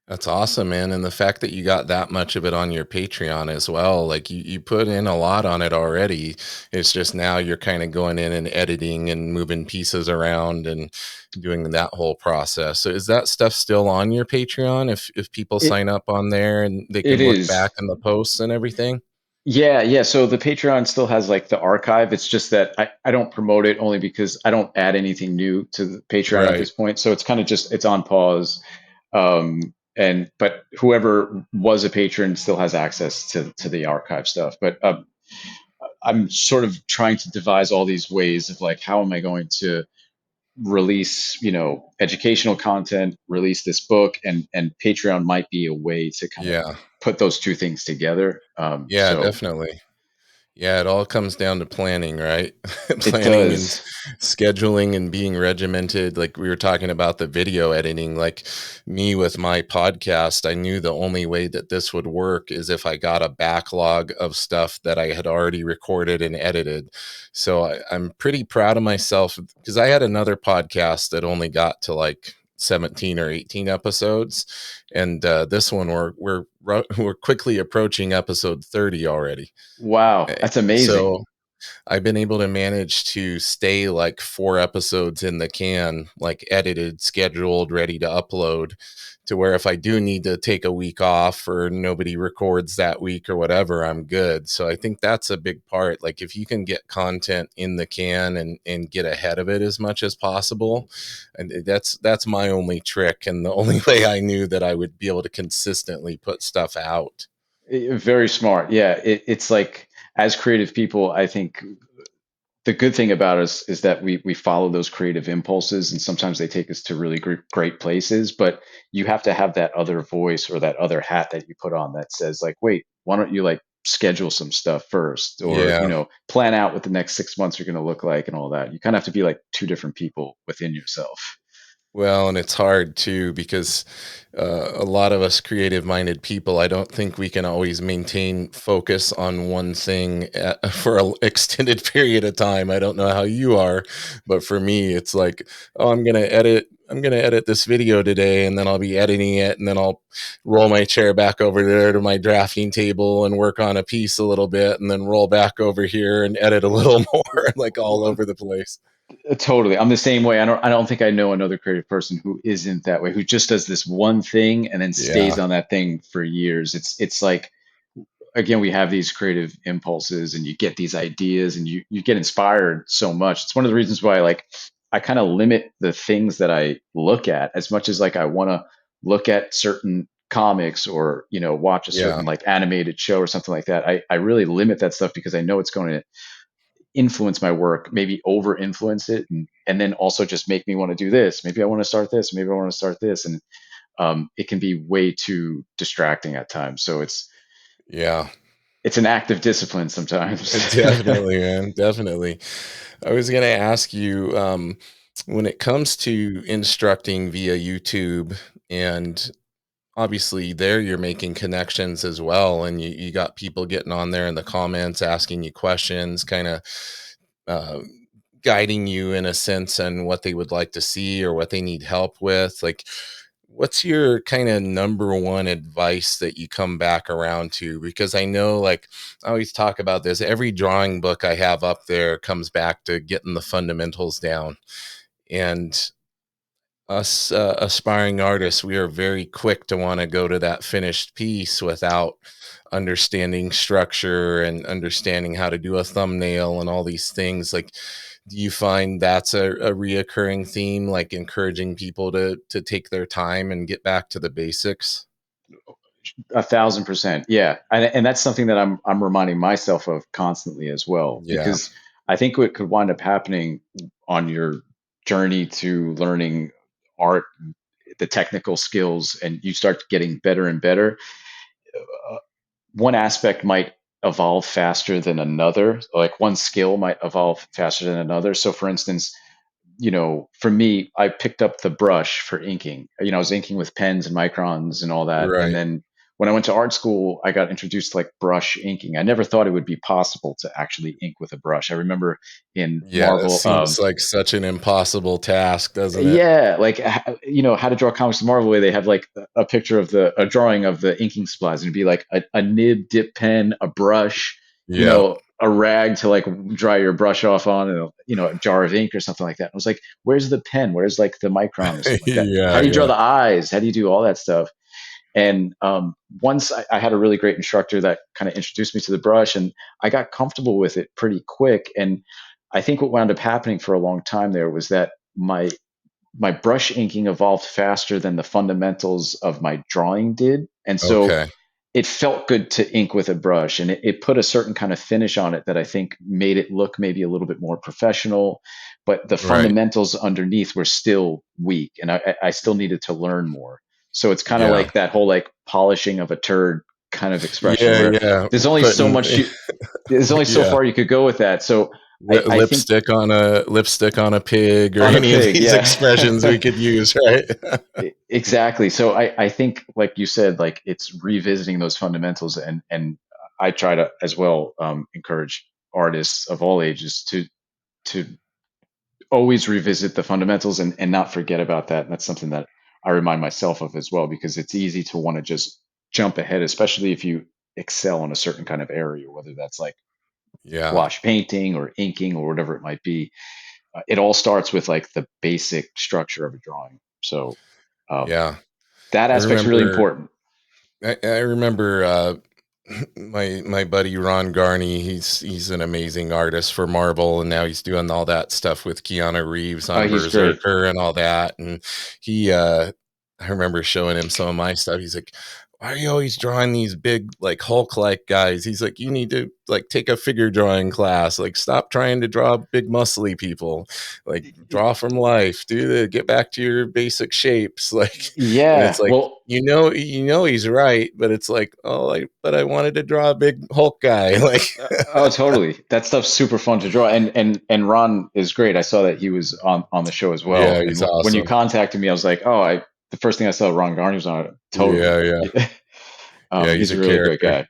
That's awesome, man. And the fact that you got that much of it on your Patreon as well, like you put in a lot on it already. It's just now you're kind of going in and editing and moving pieces around and doing that whole process. So is that stuff still on your Patreon if people It sign up on there and they it can look is. back in the posts and everything? Yeah, yeah. So the Patreon still has like the archive. It's just that I don't promote it only because I don't add anything new to the Patreon at Right. this point. So it's kind of just it's on pause. And but whoever was a patron still has access to the archive stuff. But I'm sort of trying to devise all these ways of like how am I going to release, educational content, release this book, and Patreon might be a way to kind of Yeah. put those two things together. Yeah, So definitely. Yeah, it all comes down to planning, right? it Planning and does. scheduling and being regimented. Like we were talking about the video editing, like me with my podcast, I knew the only way that this would work is if I got a backlog of stuff that I had already recorded and edited. So I'm pretty proud of myself because I had another podcast that only got to like 17 or 18 episodes, and this one we're quickly approaching episode 30 already. Wow, that's amazing. So I've been able to manage to stay like 4 episodes in the can, like edited, scheduled, ready to upload, to where if I do need to take a week off or nobody records that week or whatever, I'm good. So I think that's a big part. Like if you can get content in the can and get ahead of it as much as possible, and that's my only trick and the only way I knew that I would be able to consistently put stuff out. Very smart. Yeah, it's like as creative people, I think the good thing about us is that we follow those creative impulses, and sometimes they take us to really great places. But you have to have that other voice or that other hat that you put on that says like, wait, why don't you like schedule some stuff first, or Yeah. plan out what the next 6 months are going to look like and all that. You kind of have to be like two different people within yourself. Well, and it's hard too because a lot of us creative minded people, I don't think we can always maintain focus on one thing for an extended period of time. I don't know how you are, but for me, it's like, oh, I'm going to edit. I'm gonna edit this video today, and then I'll be editing it, and then I'll roll my chair back over there to my drafting table and work on a piece a little bit, and then roll back over here and edit a little more, like all over the place. Totally. I'm the same way. I don't think I know another creative person who isn't that way, who just does this one thing and then stays Yeah, on that thing for years. It's like, again, we have these creative impulses and you get these ideas and you get inspired so much. It's one of the reasons why, like, I kind of limit the things that I look at as much as, like, I want to look at certain comics or, watch a yeah, certain, like, animated show or something like that. I really limit that stuff because I know it's going to influence my work, maybe over influence it, and then also just make me want to do this. Maybe I want to start this. Maybe I want to start this. And it can be way too distracting at times. So yeah. it's an active discipline sometimes. Definitely, man. Definitely. I was going to ask you, when it comes to instructing via YouTube, and obviously there you're making connections as well, and you got people getting on there in the comments asking you questions, kind of uh, guiding you in a sense on what they would like to see or what they need help with. Like, what's your kind of number one advice that you come back around to? Because I know, like, I always talk about this. Every drawing book I have up there comes back to getting the fundamentals down. And us aspiring artists, we are very quick to want to go to that finished piece without understanding structure and understanding how to do a thumbnail and all these things. Like, do you find that's a reoccurring theme, like encouraging people to take their time and get back to the basics? 1,000%. Yeah. And that's something that I'm reminding myself of constantly as well, Yeah. because I think what could wind up happening on your journey to learning art, the technical skills, and you start getting better and better, uh, one aspect might evolve faster than another. Like, one skill might evolve faster than another. So, for instance, for me, I picked up the brush for inking. I was inking with pens and microns and all that. And Right. then when I went to art school, I got introduced to, like, brush inking. I never thought it would be possible to actually ink with a brush. I remember in Yeah, that Marvel, seems like such an impossible task, doesn't it? yeah, like, how to draw comics the Marvel way. They have, like, a picture of a drawing of the inking supplies, and it'd be like a nib, dip pen, a brush, Yeah. a rag to, like, dry your brush off on, and a jar of ink or something like that. And I was like, where's the pen? Where's, like, the micron or something like that? How Yeah, do you draw yeah. the eyes? How do you do all that stuff? And once I had a really great instructor that kind of introduced me to the brush, and I got comfortable with it pretty quick. And I think what wound up happening for a long time there was that my brush inking evolved faster than the fundamentals of my drawing did. And so Okay. it felt good to ink with a brush, and it put a certain kind of finish on it that I think made it look maybe a little bit more professional. But the Right. fundamentals underneath were still weak, and I still needed to learn more. So it's kind of Yeah. like that whole, like, polishing of a turd kind of expression, Yeah, where yeah. there's only so Putting much there's only so yeah. far you could go with that. So I think Lipstick on a pig, or on a any of pig, these yeah. expressions we could use, right? Exactly. So I think, like you said, like, it's revisiting those fundamentals, and I try to as well, encourage artists of all ages to always revisit the fundamentals, and not forget about that. And that's something that I remind myself of as well, because it's easy to want to just jump ahead, especially if you excel in a certain kind of area, whether that's, like, Yeah. gouache painting or inking or whatever it might be. It all starts with, like, the basic structure of a drawing. So um, Yeah. that I aspect's really remember important. I remember my buddy Ron Garney. He's an amazing artist for Marvel, and now he's doing all that stuff with Keanu Reeves Oh, on he's great. Berserker and all that. And he I remember showing him some of my stuff. He's like, "Why are you always drawing these big, like, Hulk like guys?" He's like, "You need to, like, take a figure drawing class. Like, stop trying to draw big muscly people. Like, draw from life. Get back to your basic shapes." Like, and it's Yeah. like, Well, he's right, but it's like, oh, but I wanted to draw a big Hulk guy. Like, oh, totally. That stuff's super fun to draw, and Ron is great. I saw that he was on the show as well. yeah, And he's when you awesome. contacted me, I was like, oh, I the first thing I saw Ron Garney was on it. Totally. Yeah, yeah, yeah. He's He's a a really great character. guy.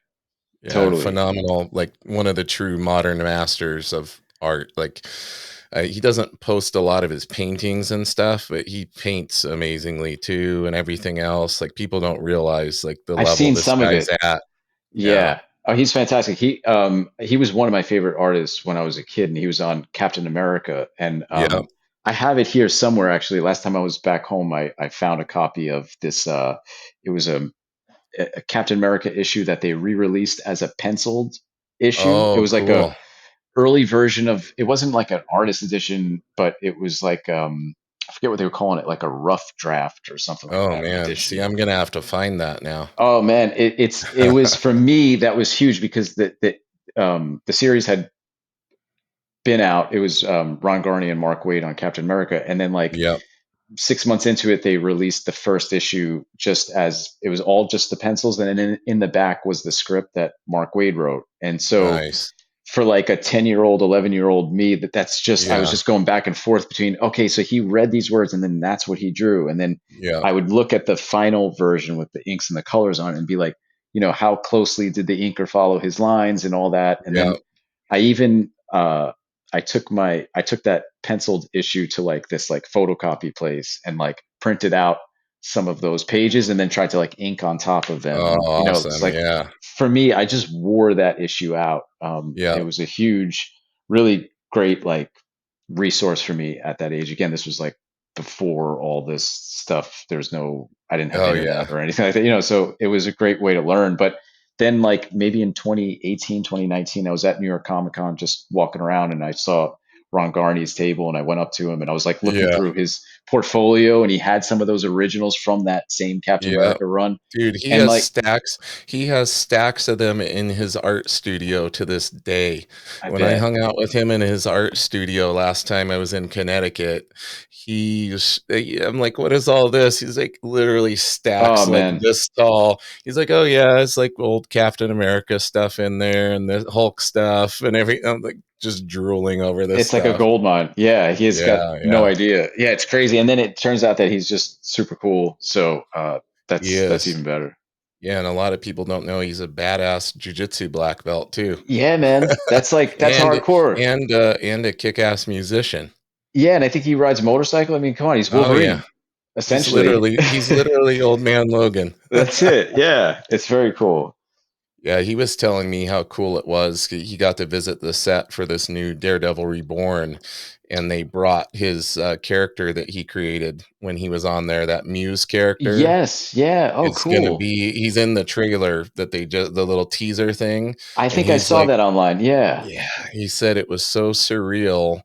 Yeah, Totally. phenomenal. Like, one of the true modern masters of art. Like, He doesn't post a lot of his paintings and stuff, but he paints amazingly too, and everything else. Like people don't realize like the I've level seen this some of guy's it. at. Yeah. Yeah. Oh, he's fantastic. He was one of my favorite artists when I was a kid, and he was on Captain America. And Yeah. I have it here somewhere actually. Last time I was back home, I found a copy of this. It was a Captain America issue that they re-released as a penciled issue. It Oh, was like a cool. early version of. It wasn't like an artist edition, but it was like I forget what they were calling it, like a rough draft or something like Oh that man. See, edition. I'm gonna have to find that now. Oh man, it was for me that was huge because the series had been out. It was Ron Garney and Mark Waid on Captain America, and then like Yep. 6 months into it, they released the first issue just as it was all just the pencils, and then in the back was the script that Mark Waid wrote. And so Nice. for like a 10-year-old, 11-year-old me, that's just I was Yeah. just going back and forth between, okay, so he read these words and then that's what he drew. And then Yep. I would look at the final version with the inks and the colors on it and be like, how closely did the inker follow his lines and all that. And then Yep. I even I took that penciled issue to like this like photocopy place and like printed out some of those pages and then tried to like ink on top of them. Oh, And it's awesome. like Yeah. for me, I just wore that issue out. It Yep. was a huge, really great like resource for me at that age. Again, this was like before all this stuff. There's no, I didn't have Oh yeah. internet or anything like that, so it was a great way to learn. But then like maybe in 2018, 2019, I was at New York Comic Con just walking around and I saw Ron Garney's table and I went up to him and I was like looking Yeah. through his portfolio and he had some of those originals from that same Captain Yeah. America run. Dude, he And has like, stacks. He has stacks of them in his art studio to this day. I When I bet. hung out with him in his art studio last time I was in Connecticut, I'm like, "What is all this?" He's like, literally Oh stacks like man, this tall. He's like, "Oh yeah, it's like old Captain America stuff in there and the Hulk stuff and everything." I'm like just drooling over this it's like a stuff. gold mine. Yeah, he has got Yeah, no yeah. idea. Yeah, it's crazy. And then it turns out that he's just super cool. So He that's is. even better. Yeah, and a lot of people don't know he's a badass jujitsu black belt too. Yeah, man. That's and hardcore. and a kick-ass musician. Yeah, and I think he rides a motorcycle. I mean, come on, he's Oh yeah, Wolverine, essentially. he's literally old man Logan. That's it. Yeah, it's very cool. Yeah, he was telling me how cool it was. He got to visit the set for this new Daredevil Reborn, and they brought his character that he created when he was on there. That Muse character Yes. Yeah. Oh, is gonna cool. be. He's in the trailer that they just the little teaser thing, I and think I he's saw like, that online. Yeah. yeah, he said it was so surreal.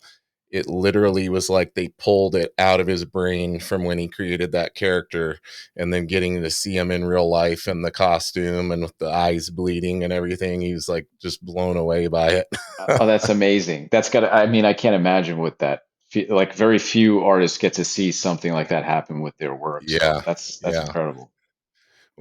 It literally was like they pulled it out of his brain from when he created that character, and then getting to see him in real life and the costume and with the eyes bleeding and everything. He was like just blown away by it. Oh, that's amazing. That's got to, I mean, I can't imagine what that, like very few artists get to see something like that happen with their work. So Yeah. that's Yeah. incredible.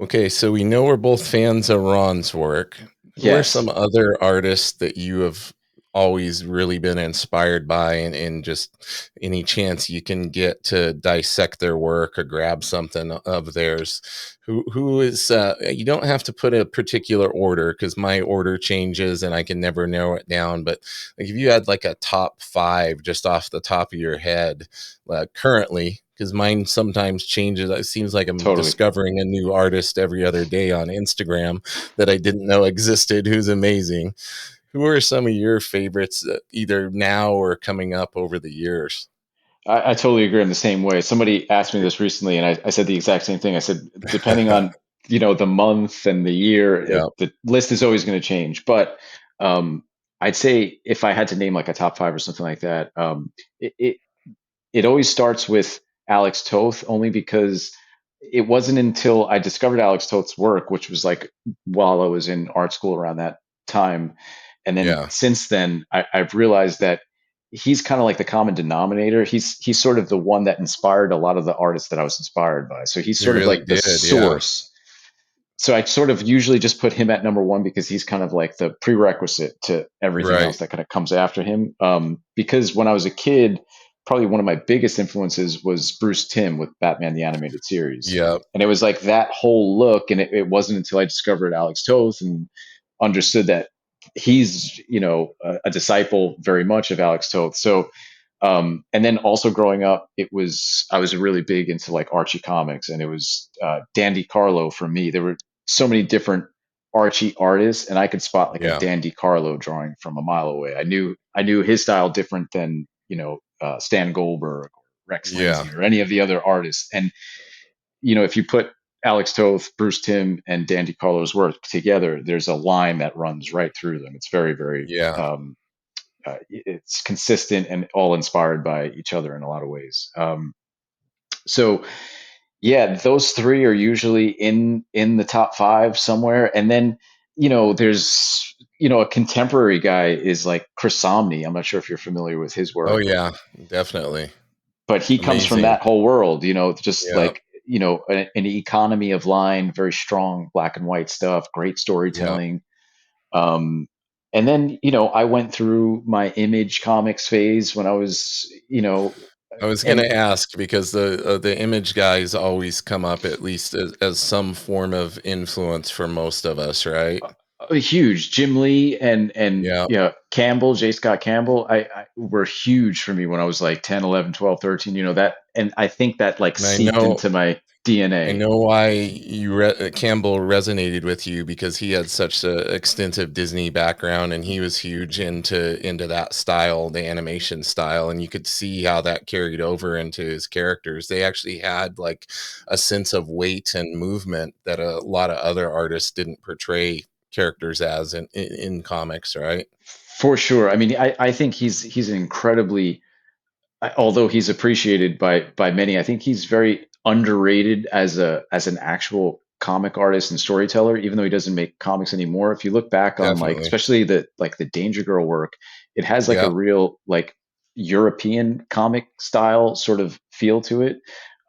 Okay, so we know we're both fans of Ron's work. Who are some Yes. other artists that you have always really been inspired by, and just any chance you can get to dissect their work or grab something of theirs? Who is you don't have to put a particular order because my order changes and I can never narrow it down, but like if you had like a top five just off the top of your head currently, because mine sometimes changes. It seems like I'm Totally. discovering a new artist every other day on Instagram that I didn't know existed, who's amazing. Who are some of your favorites, either now or coming up over the years? I totally agree in the same way. Somebody asked me this recently, and I said the exact same thing. I said, depending on the month and the year, Yeah, the list is always going to change. But um, I'd say if I had to name like a top five or something like that, it, it it always starts with Alex Toth, only because it wasn't until I discovered Alex Toth's work, which was like while I was in art school around that time. And then yeah, since then, I've realized that he's kind of like the common denominator. He's sort of the one that inspired a lot of the artists that I was inspired by. So he's he sort of really like the did. Yeah, source. So I sort of usually just put him at number one because he's kind of like the prerequisite to everything right. else that kind of comes after him. Because when I was a kid, probably one of my biggest influences was Bruce Timm with Batman the Animated Series. Yeah, And it was like that whole look. And it wasn't until I discovered Alex Toth and understood that he's, a disciple very much of Alex Toth. So And then also growing up, I was really big into like Archie comics, and it was Dandy Carlo for me. There were so many different Archie artists, and I could spot like a Yeah. Dandy Carlo drawing from a mile away. I knew his style different than Stan Goldberg or Rex Yeah. Lindsay or any of the other artists. And if you put Alex Toth, Bruce Timm, and Dandy Carlo's work together, there's a line that runs right through them. It's very, very Yeah. it's consistent and all inspired by each other in a lot of ways. So yeah, those three are usually in the top five somewhere, and then there's a contemporary guy is like Chris Somney. I'm not sure if you're familiar with his Oh, work, yeah, definitely. but he comes from Amazing. that whole world. Just Yeah. like an economy of line, very strong black and white stuff, great Yeah. storytelling. Um, and then, I went through my Image Comics phase when I was, I was gonna and ask because the image guys always come up at least as some form of influence for most of us, right? a huge Jim Lee and Yeah. Campbell, J. Scott Campbell, I were huge for me when I was like 10, 11, 12, 13. That, and I think that like And I seeped know into my I DNA. know why Campbell resonated with you because he had such a extensive Disney background and he was huge into that style, the animation style, and you could see how that carried over into his characters. They actually had like a sense of weight and movement that a lot of other artists didn't portray characters as in comics, right? For sure. I mean, I think he's an incredibly although he's appreciated by many, I think he's very underrated as an actual comic artist and storyteller. Even though he doesn't make comics anymore, if you look back on like Definitely. especially the Danger Girl work, it has like a Yep. real like European comic style sort of feel to it.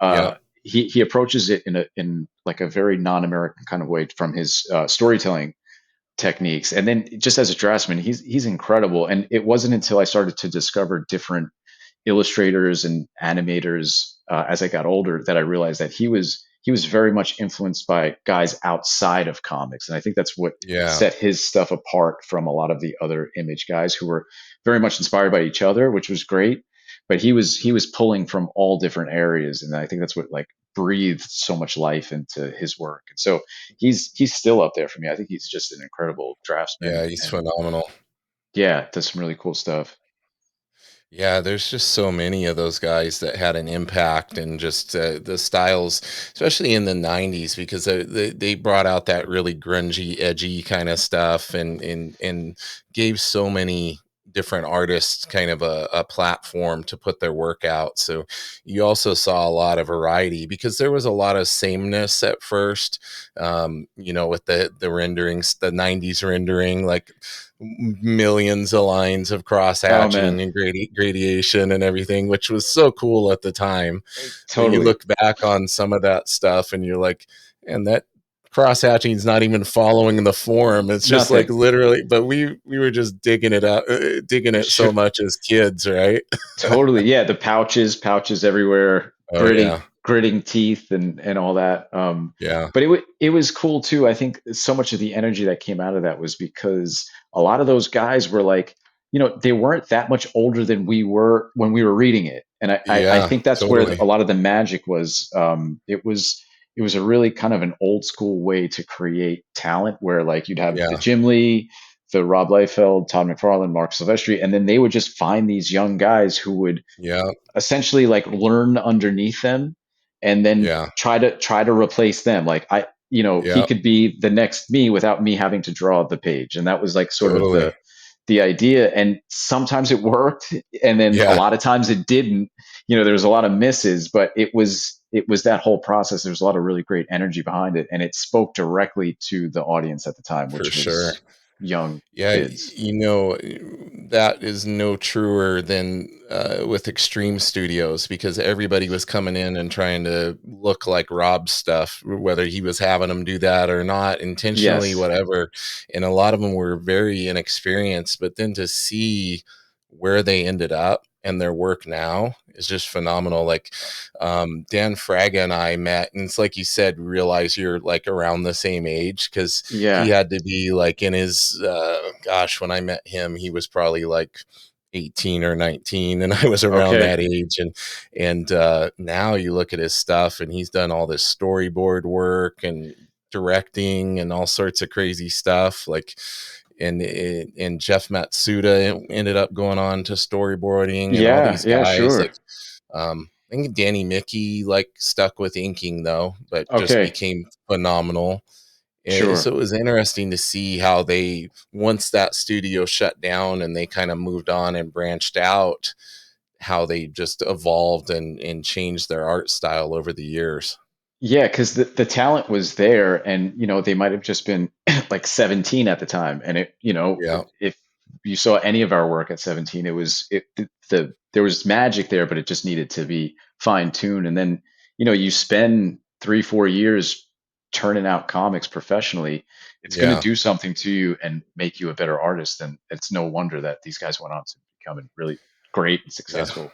Uh, Yep. he approaches it in like a very non-American kind of way from his storytelling techniques. And then just as a draftsman, he's incredible. And it wasn't until I started to discover different illustrators and animators as I got older that I realized that he was very much influenced by guys outside of comics, and I think that's what Yeah. set his stuff apart from a lot of the other Image guys who were very much inspired by each other, which was great. But he was pulling from all different areas, and I think that's what like breathed so much life into his work. And so he's still up there for me. I think he's just an incredible Yeah, draftsman, he's and phenomenal. yeah, does some really cool stuff. Yeah, there's just so many of those guys that had an impact and just the styles, especially in the 90s, because they brought out that really grungy, edgy kind of stuff and gave so many different artists kind of a platform to put their work out. So you also saw a lot of variety because there was a lot of sameness at first, with the renderings, the 90s rendering, like millions of lines of cross Oh man, hatching and gradation and everything, which was so cool at the time. But you totally. look back on some of that stuff and you're like, and that cross hatching is not even following the form. It's just like Nothing. literally, but we were just digging it out, digging it so Sure. much as kids, right? Totally. Yeah, the pouches everywhere, Oh yeah. gritting teeth and all that. Yeah. But it was cool too. I think so much of the energy that came out of that was because a lot of those guys were like, they weren't that much older than we were when we were reading it. And I Yeah, think that's where totally. a lot of the magic was. It was a really kind of an old school way to create talent where like you'd have the Yeah. Jim Lee, the Rob Liefeld, Todd McFarlane, Mark Silvestri, and then they would just find these young guys who would Yeah. essentially like learn underneath them and then Yeah. try to replace them. Like he Yeah. could be the next me without me having to draw the page. And that was like sort of Totally. the idea. And sometimes it worked and then a Yeah, lot of times it didn't. There was a lot of misses, but it was that whole process. There was a lot of really great energy behind it, and it spoke directly to the audience at the time, for which sure. was young Yeah, kids. that is no truer than with Extreme Studios because everybody was coming in and trying to look like Rob's stuff, whether he was having them do that or not, intentionally, Yes. whatever. And a lot of them were very inexperienced, but then to see where they ended up and their work now is just phenomenal. Like Dan Fraga and I met, and it's like you said, realize you're like around the same age because he Yeah. had to be like in his gosh, when I met him, he was probably like 18 or 19, and I was around Okay. that age. And now you look at his stuff, and he's done all this storyboard work and directing and all sorts of crazy stuff. Like, and Jeff Matsuda ended up going on to storyboarding, and all Yeah, these yeah, guys. sure. Like, I think Danny Mickey like stuck with inking though, but just Okay, became phenomenal. So sure. it was interesting to see how they, once that studio shut down and they kind of moved on and branched out, how they just evolved and changed their art style over the years. Yeah, because the talent was there, and they might have just been like 17 at the time, and Yeah. if you saw any of our work at 17, there was magic there, but it just needed to be fine tuned. And then you spend 3-4 years turning out comics professionally, it's going to Yeah. do something to you and make you a better artist. And it's no wonder that these guys went on to become really great and Yeah. successful.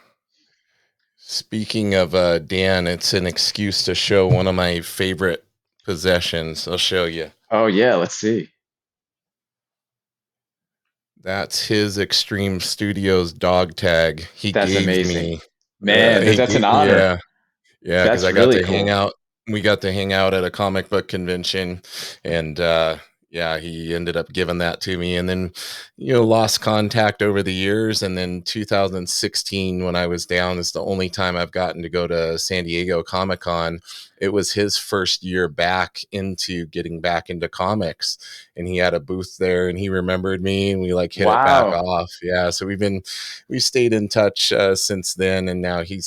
Speaking of Dan, it's an excuse to show one of my favorite possessions. I'll show you. Oh yeah, let's see. That's his Extreme Studios dog tag. He That's gave amazing. me. Man, that's an honor. Yeah. Yeah, because That's I got really to hang cool. out. We got to hang out at a comic book convention, and yeah, he ended up giving that to me, and then lost contact over the years. And then 2016, when I was down, is the only time I've gotten to go to San Diego Comic Con. It was his first year back into getting back into comics, and he had a booth there, and he remembered me, and we like hit it back Wow. off. Yeah, so we stayed in touch since then, and now he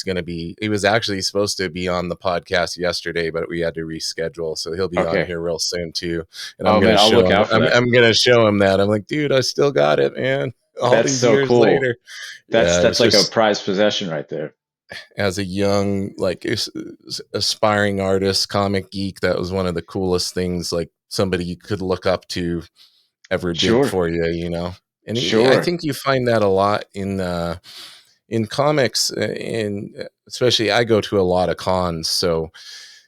was actually supposed to be on the podcast yesterday, but we had to reschedule, so he'll be on Okay. here real soon too. And I'm Oh man, gonna I'll show look him. out for that. I'm gonna show him that. I'm like, dude, I still got it, man. All That's these so years cool. later. That's Yeah, it was that's like a just prized possession right there. as a young, like aspiring artist, comic geek, that was one of the coolest things like somebody you could look up to ever did Sure. for you. And I Sure. think you find that a lot in comics, and especially I go to a lot of cons, so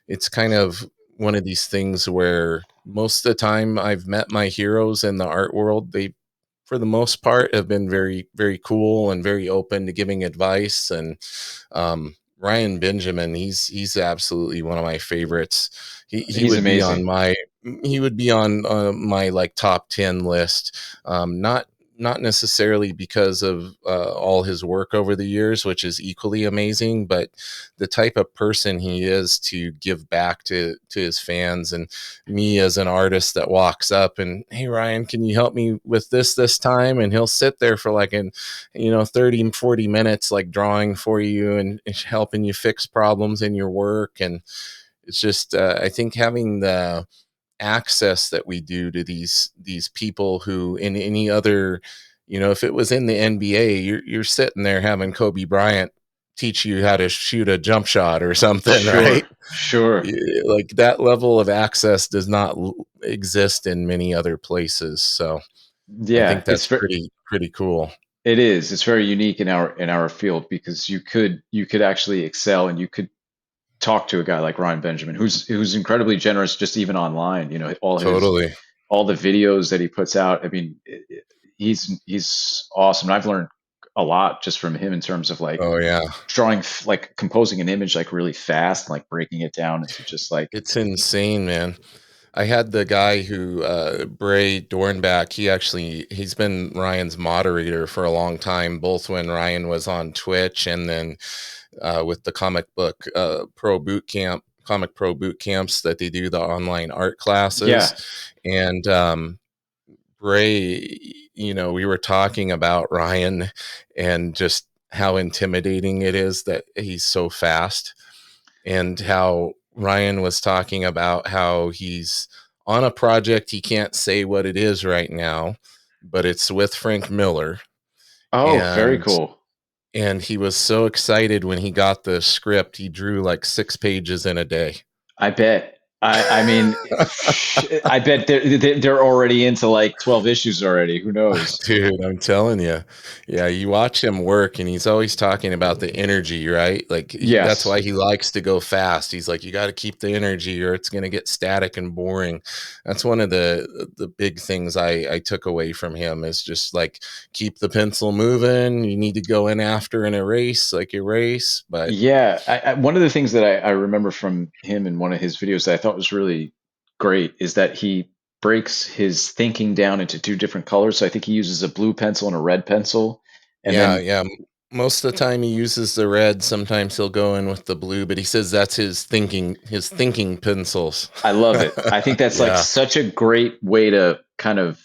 it's kind of one of these things where most of the time I've met my heroes in the art world. They, for the most part, have been very, very cool and very open to giving advice. And Ryan Benjamin, he's absolutely one of my favorites. He He's would be on amazing. my like top 10 list. Not necessarily because of all his work over the years, which is equally amazing, but the type of person he is to give back to his fans, and me as an artist that walks up and, hey Ryan, can you help me with this time? And he'll sit there for like 30-40 minutes, like drawing for you and helping you fix problems in your work. And it's just I think having the access that we do to these people who in any other, if it was in the NBA, you're sitting there having Kobe Bryant teach you how to shoot a jump shot or something, Sure. right? Sure. Like that level of access does not exist in many other places. So I Yeah, think that's pretty cool. it is. It's very unique in our field because you could actually excel, and you could talk to a guy like Ryan Benjamin, who's incredibly generous, just even online. Totally. All the videos that he puts out. I mean, he's awesome. And I've learned a lot just from him in terms of like Oh yeah. drawing, like composing an image like really fast, and like breaking it down into just like It's insane, man. I had the guy who Bray Dornback. He's been Ryan's moderator for a long time, both when Ryan was on Twitch and then with the comic pro boot camps that they do, the online art classes. yeah. And Bray, we were talking about Ryan and just how intimidating it is that he's so fast, and how Ryan was talking about how he's on a project. He can't say what it is right now, but it's with Frank Miller. Oh, very And cool. he was so excited when he got the script. He drew like 6 pages in a day. I bet. I mean, I bet they're already into like 12 issues already. Who knows? Dude, I'm telling you. Yeah, you watch him work and he's always talking about the energy, right? Like that's Yes. why he likes to go fast. He's like, you got to keep the energy or it's going to get static and boring. That's one of the big things I took away from him is just like keep the pencil moving. You need to go in after an erase, like erase, but Yeah, one of the things that I remember from him in one of his videos that I thought was really great is that he breaks his thinking down into two different colors. So I think he uses a blue pencil and a red pencil, and yeah, then yeah. Most of the time he uses the red. Sometimes he'll go in with the blue, but he says that's his thinking pencils. I love it. I think that's like Yeah, such a great way to kind of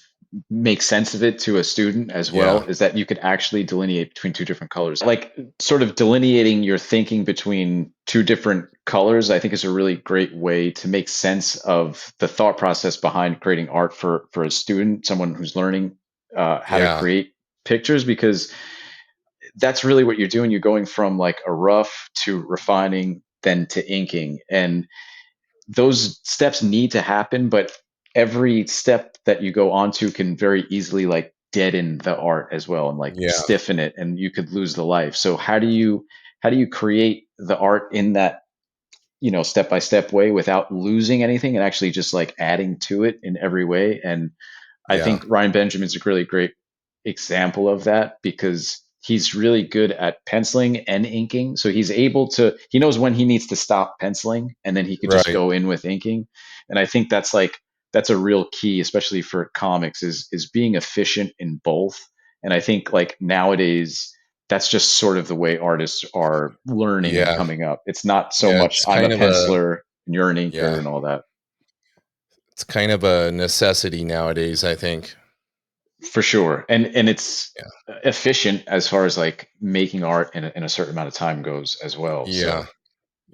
make sense of it to a student as well, yeah, is that you could actually delineate between two different colors. Like sort of delineating your thinking between two different colors, I think is a really great way to make sense of the thought process behind creating art for a student, someone who's learning how to yeah, create pictures, because that's really what you're doing. You're going from like a rough to refining, then to inking. And those steps need to happen, but every step that you go onto can very easily like deaden the art as well and like yeah, stiffen it, and you could lose the life. So how do you create the art in that, step by step way without losing anything and actually just like adding to it in every way? And I yeah, think Ryan Benjamin's a really great example of that because he's really good at penciling and inking. So he knows when he needs to stop penciling and then he could just right. go in with inking. And I think that's a real key, especially for comics, is being efficient in both. And I think like nowadays, that's just sort of the way artists are learning and Yeah, coming up. It's not so yeah, much I'm a penciler and you're an inker yeah, and all that. it's kind of a necessity nowadays, I think. For sure. And it's Yeah, efficient as far as like making art in a certain amount of time goes as well. yeah, So,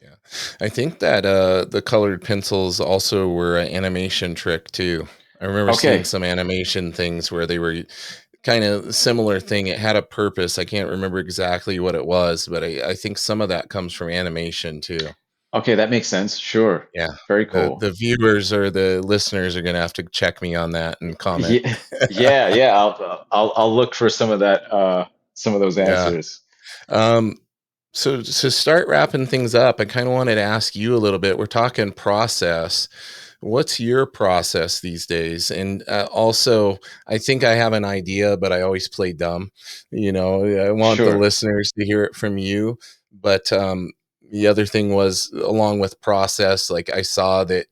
yeah. I think that the colored pencils also were an animation trick too. I remember seeing okay. some animation things where they were kind of similar thing. It had a purpose. I can't remember exactly what it was, but I think some of that comes from animation too. Okay, that makes sense. Sure. Yeah. Very The cool. the viewers or the listeners are gonna have to check me on that and comment. Yeah, yeah, yeah. I'll look for some of those Yeah. answers. Um, so to start wrapping things up, I kind of wanted to ask you a little bit. We're talking process. What's your process these days? And also, I think I have an idea, but I always play dumb. I want the Sure. listeners to hear it from you. But the other thing was, along with process, like I saw that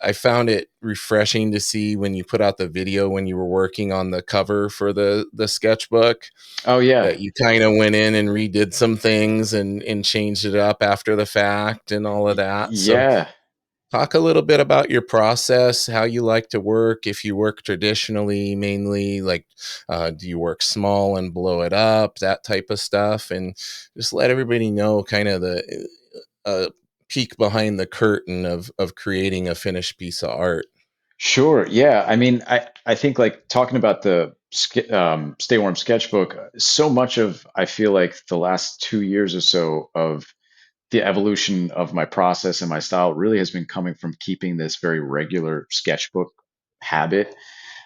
I found it refreshing to see when you put out the video when you were working on the cover for the sketchbook Oh yeah. that you kind of went in and redid some things and changed it up after the fact and all of that. So Yeah. talk a little bit about your process, how you like to work, if you work traditionally, mainly like do you work small and blow it up, that type of stuff, and just let everybody know kind of the peek behind the curtain of creating a finished piece of art. Sure. Yeah. I mean, I think like talking about the Stay Warm sketchbook, so much of I feel like the last 2 years or so of the evolution of my process and my style really has been coming from keeping this very regular sketchbook habit.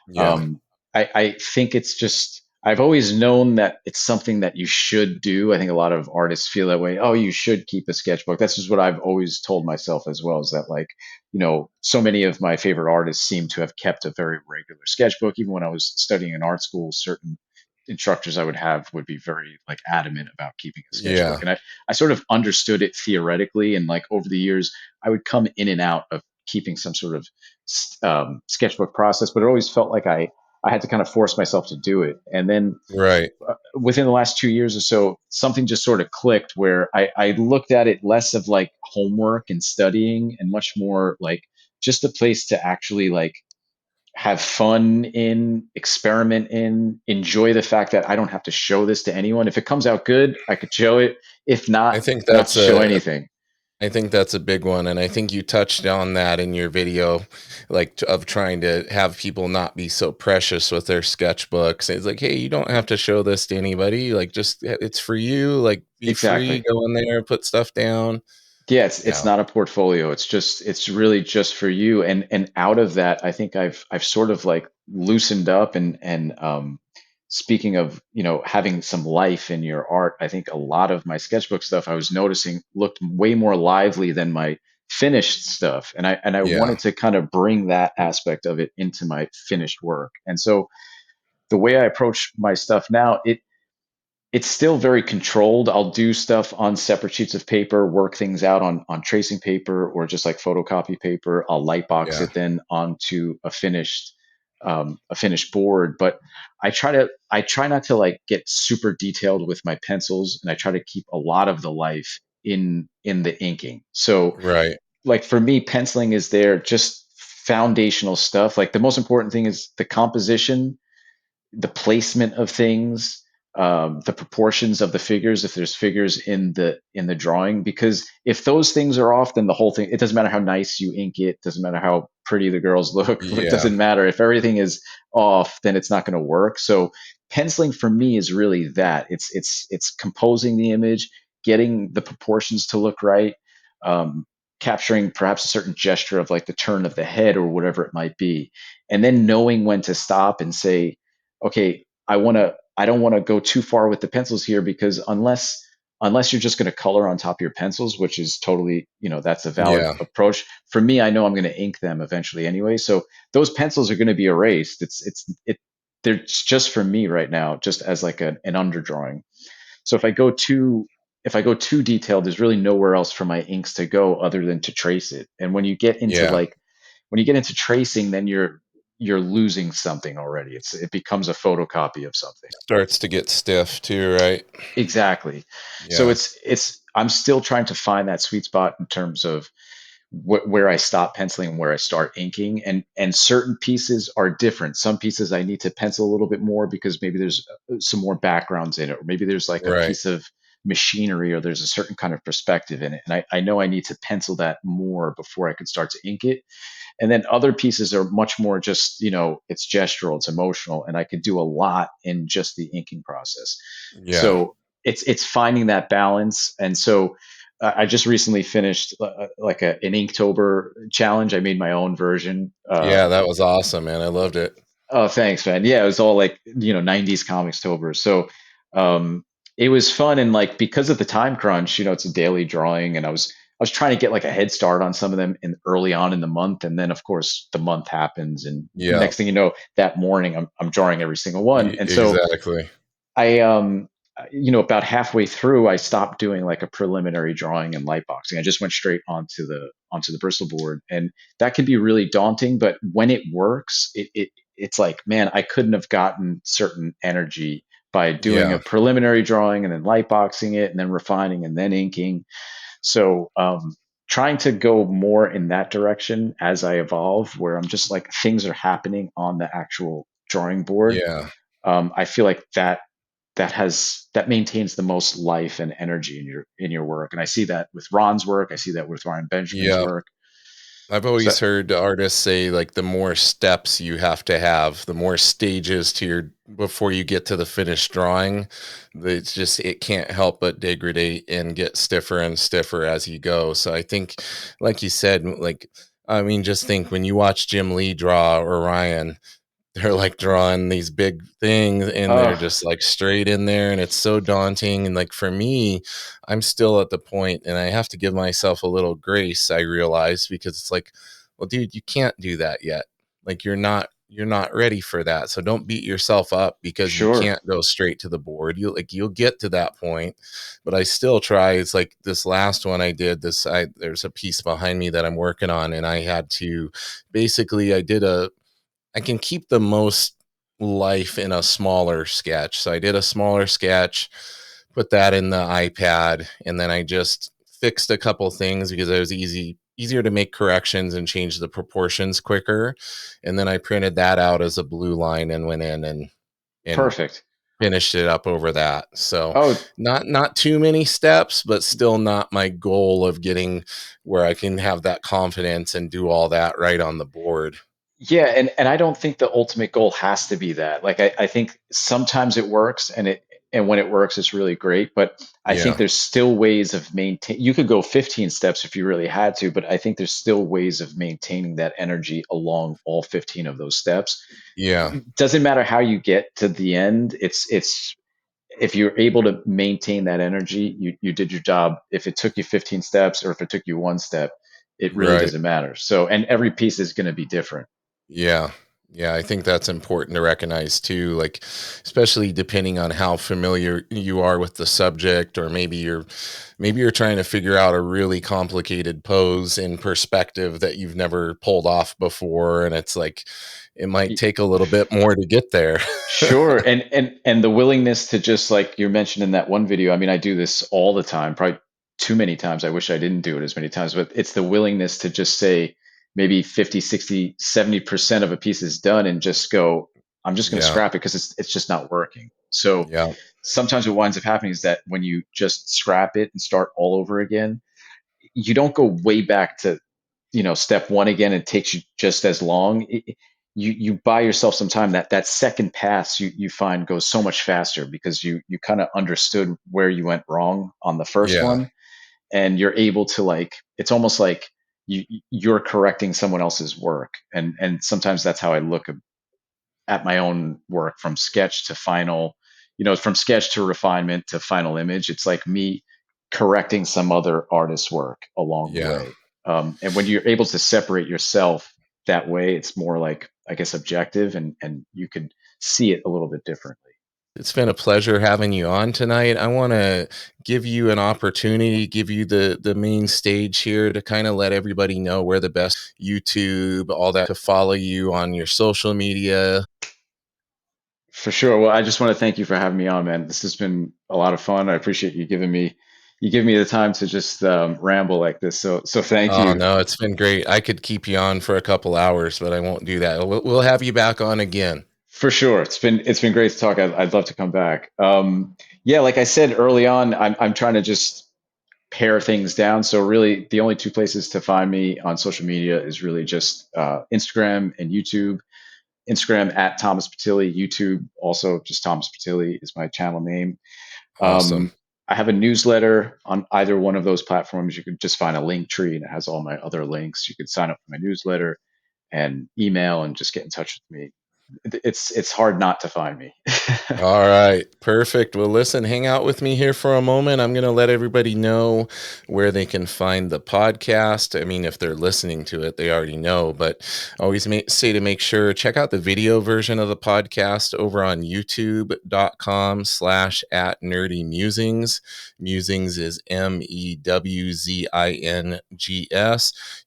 Yeah, I think it's just, I've always known that it's something that you should do. I think a lot of artists feel that way. Oh, you should keep a sketchbook. That's just what I've always told myself as well, is that like, so many of my favorite artists seem to have kept a very regular sketchbook. Even when I was studying in art school, certain instructors I would have would be very like adamant about keeping a sketchbook. yeah. And I sort of understood it theoretically. And like over the years, I would come in and out of keeping some sort of sketchbook process, but it always felt like I had to kind of force myself to do it. And then Right. within the last 2 years or so, something just sort of clicked where I looked at it less of like homework and studying and much more like just a place to actually like have fun in, experiment in, enjoy the fact that I don't have to show this to anyone. If it comes out good, I could show it. If I not, think not that's show a anything. I think that's a big one, and I think you touched on that in your video, like of trying to have people not be so precious with their sketchbooks. It's like, hey, you don't have to show this to anybody. Like, just it's for you. Like, be free, Exactly. go in there, put stuff down. Yeah, it's Yeah. not a portfolio. It's really just for you. And out of that, I think I've sort of like loosened up and speaking of, having some life in your art, I think a lot of my sketchbook stuff I was noticing looked way more lively than my finished stuff. And I Yeah. wanted to kind of bring that aspect of it into my finished work. And so the way I approach my stuff now, it's still very controlled. I'll do stuff on separate sheets of paper, work things out on tracing paper or just like photocopy paper. I'll lightbox Yeah. it then onto a finished board. But I try not to like get super detailed with my pencils, and I try to keep a lot of the life in the inking. So Right. like for me, penciling is there just foundational stuff. Like the most important thing is the composition, the placement of things, the proportions of the figures, if there's figures in the drawing, because if those things are off, then the whole thing, it doesn't matter how nice you ink it, doesn't matter how pretty the girls look, it Yeah. doesn't matter if everything is off, then it's not going to work. So penciling for me is really that it's composing the image, getting the proportions to look right, um, capturing perhaps a certain gesture of like the turn of the head or whatever it might be, and then knowing when to stop and say, okay, I don't want to go too far with the pencils here, because unless you're just going to color on top of your pencils, which is totally, that's a valid Yeah. approach. For me, I know I'm going to ink them eventually anyway. So those pencils are going to be erased. They're just for me right now, just as like an underdrawing. So if I go too detailed, there's really nowhere else for my inks to go other than to trace it. And Yeah. when you get into tracing, then you're losing something already. It becomes a photocopy of something. Starts to get stiff too, right? Exactly. So Yeah. it's I'm still trying to find that sweet spot in terms of where I stop penciling and where I start inking, and certain pieces are different. Some pieces I need to pencil a little bit more because maybe there's some more backgrounds in it, or maybe there's like a Right. piece of machinery, or there's a certain kind of perspective in it, and I know I need to pencil that more before I can start to ink it. And then other pieces are much more just, it's gestural, it's emotional, and I could do a lot in just the inking process. Yeah. So it's finding that balance. And so I just recently finished like an Inktober challenge. I made my own version. Yeah, that was awesome, man. I loved it. Oh, thanks, man. Yeah, it was all like, 90s comics tober. So um it was fun, and like because of the time crunch, it's a daily drawing, and I was trying to get like a head start on some of them in early on in the month, and then of course the month happens, and Yeah. next thing you know, that morning I'm drawing every single one. And so Exactly. about halfway through, I stopped doing like a preliminary drawing and light boxing. I just went straight onto the Bristol board, and that can be really daunting. But when it works, it's like, man, I couldn't have gotten certain energy by doing a Yeah. preliminary drawing and then light boxing it and then refining and then inking. So trying to go more in that direction as I evolve, where I'm just like things are happening on the actual drawing board. Yeah. I feel like that maintains the most life and energy in your work, and I see that with Ron's work. I see that with Ryan Benjamin's Yeah. work. I've So always heard artists say like the more steps you have to have, the more stages to your before you get to the finished drawing, it's just it can't help but degrade and get stiffer and stiffer as you go. So I think, like you said, like I mean, just think when you watch Jim Lee draw or Ryan, they're like drawing these big things and they're uh, just like straight in there and it's so daunting. And like for me, I'm still at the point and I have to give myself a little grace, I realize, because it's like, well, dude, you can't do that yet. Like you're not ready for that. So don't beat yourself up because you sure. can't go straight to the board. You'll get to that point. But I still try. It's like this last one I did this there's a piece behind me that I'm working on and I had to basically I can keep the most life in a smaller sketch. So I did a smaller sketch, put that in the iPad, and then I just fixed a couple things because it was easier to make corrections and change the proportions quicker. And then I printed that out as a blue line and went in and Perfect. finished it up over that. So Oh, not too many steps, but still not my goal of getting where I can have that confidence and do all that right on the board. yeah, and I don't think the ultimate goal has to be that. Like I think sometimes it works, and and when it works, it's really great. But I think Yeah. there's still ways of maintain. You could go 15 steps if you really had to, but I think there's still ways of maintaining that energy along all 15 of those steps. Yeah. Doesn't matter how you get to the end. It's if you're able to maintain that energy, you did your job. If it took you 15 steps or if it took you one step, it really Right. doesn't matter. So, and every piece is going to be different. Yeah. Yeah, I think that's important to recognize too, like especially depending on how familiar you are with the subject, or maybe you're trying to figure out a really complicated pose in perspective that you've never pulled off before, and it's like it might take a little bit more to get there. Sure, and the willingness to just like you mentioned in that one video. I mean, I do this all the time, probably too many times. I wish I didn't do it as many times, but it's the willingness to just say maybe 50, 60, 70% of a piece is done and just go, I'm just going to Yeah. scrap it because it's just not working. So Yeah. sometimes what winds up happening is that when you just scrap it and start all over again, you don't go way back to step one again. It takes you just as long. You buy yourself some time. That second pass you find goes so much faster because you kind of understood where you went wrong on the first Yeah. one, and you're able to like it's almost like you're correcting someone else's work. And sometimes that's how I look at my own work, from sketch to final, from sketch to refinement to final image. It's like me correcting some other artist's work along the Yeah. way. And when you're able to separate yourself that way, it's more like, I guess, objective, and you could see it a little bit differently. It's been a pleasure having you on tonight. I want to give you an opportunity, give you the main stage here to kind of let everybody know where the best YouTube, all that, to follow you on your social media. For sure. Well, I just want to thank you for having me on, man. This has been a lot of fun. I appreciate you giving me the time to just ramble like this. So thank Oh you. no, it's been great. I could keep you on for a couple hours, but I won't do that. We'll have you back on again. For sure, it's been great to talk. I'd love to come back. Yeah, like I said early on, I'm trying to just pare things down. So really, the only two places to find me on social media is really just Instagram and YouTube. Instagram at Thomas Pitilli, YouTube also just Thomas Pitilli is my channel name. Awesome. Um, I have a newsletter on either one of those platforms. You could just find a link tree and it has all my other links. You could sign up for my newsletter and email and just get in touch with me. It's hard not to find me. All right, perfect. Well, listen, hang out with me here for a moment. I'm going to let everybody know where they can find the podcast. I mean, if they're listening to it, they already know, but I always say to make sure, check out the video version of the podcast over on youtube.com/at Nerdy Mewzings. Musings is Mewzings.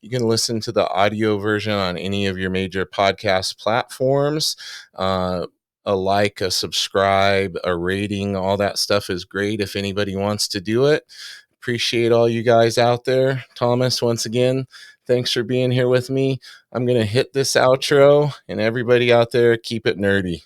You can listen to the audio version on any of your major podcast platforms. A like, a subscribe, a rating, all that stuff is great if anybody wants to do it. Appreciate all you guys out there. Thomas, once again, thanks for being here with me. I'm going to hit this outro, and everybody out there, keep it nerdy.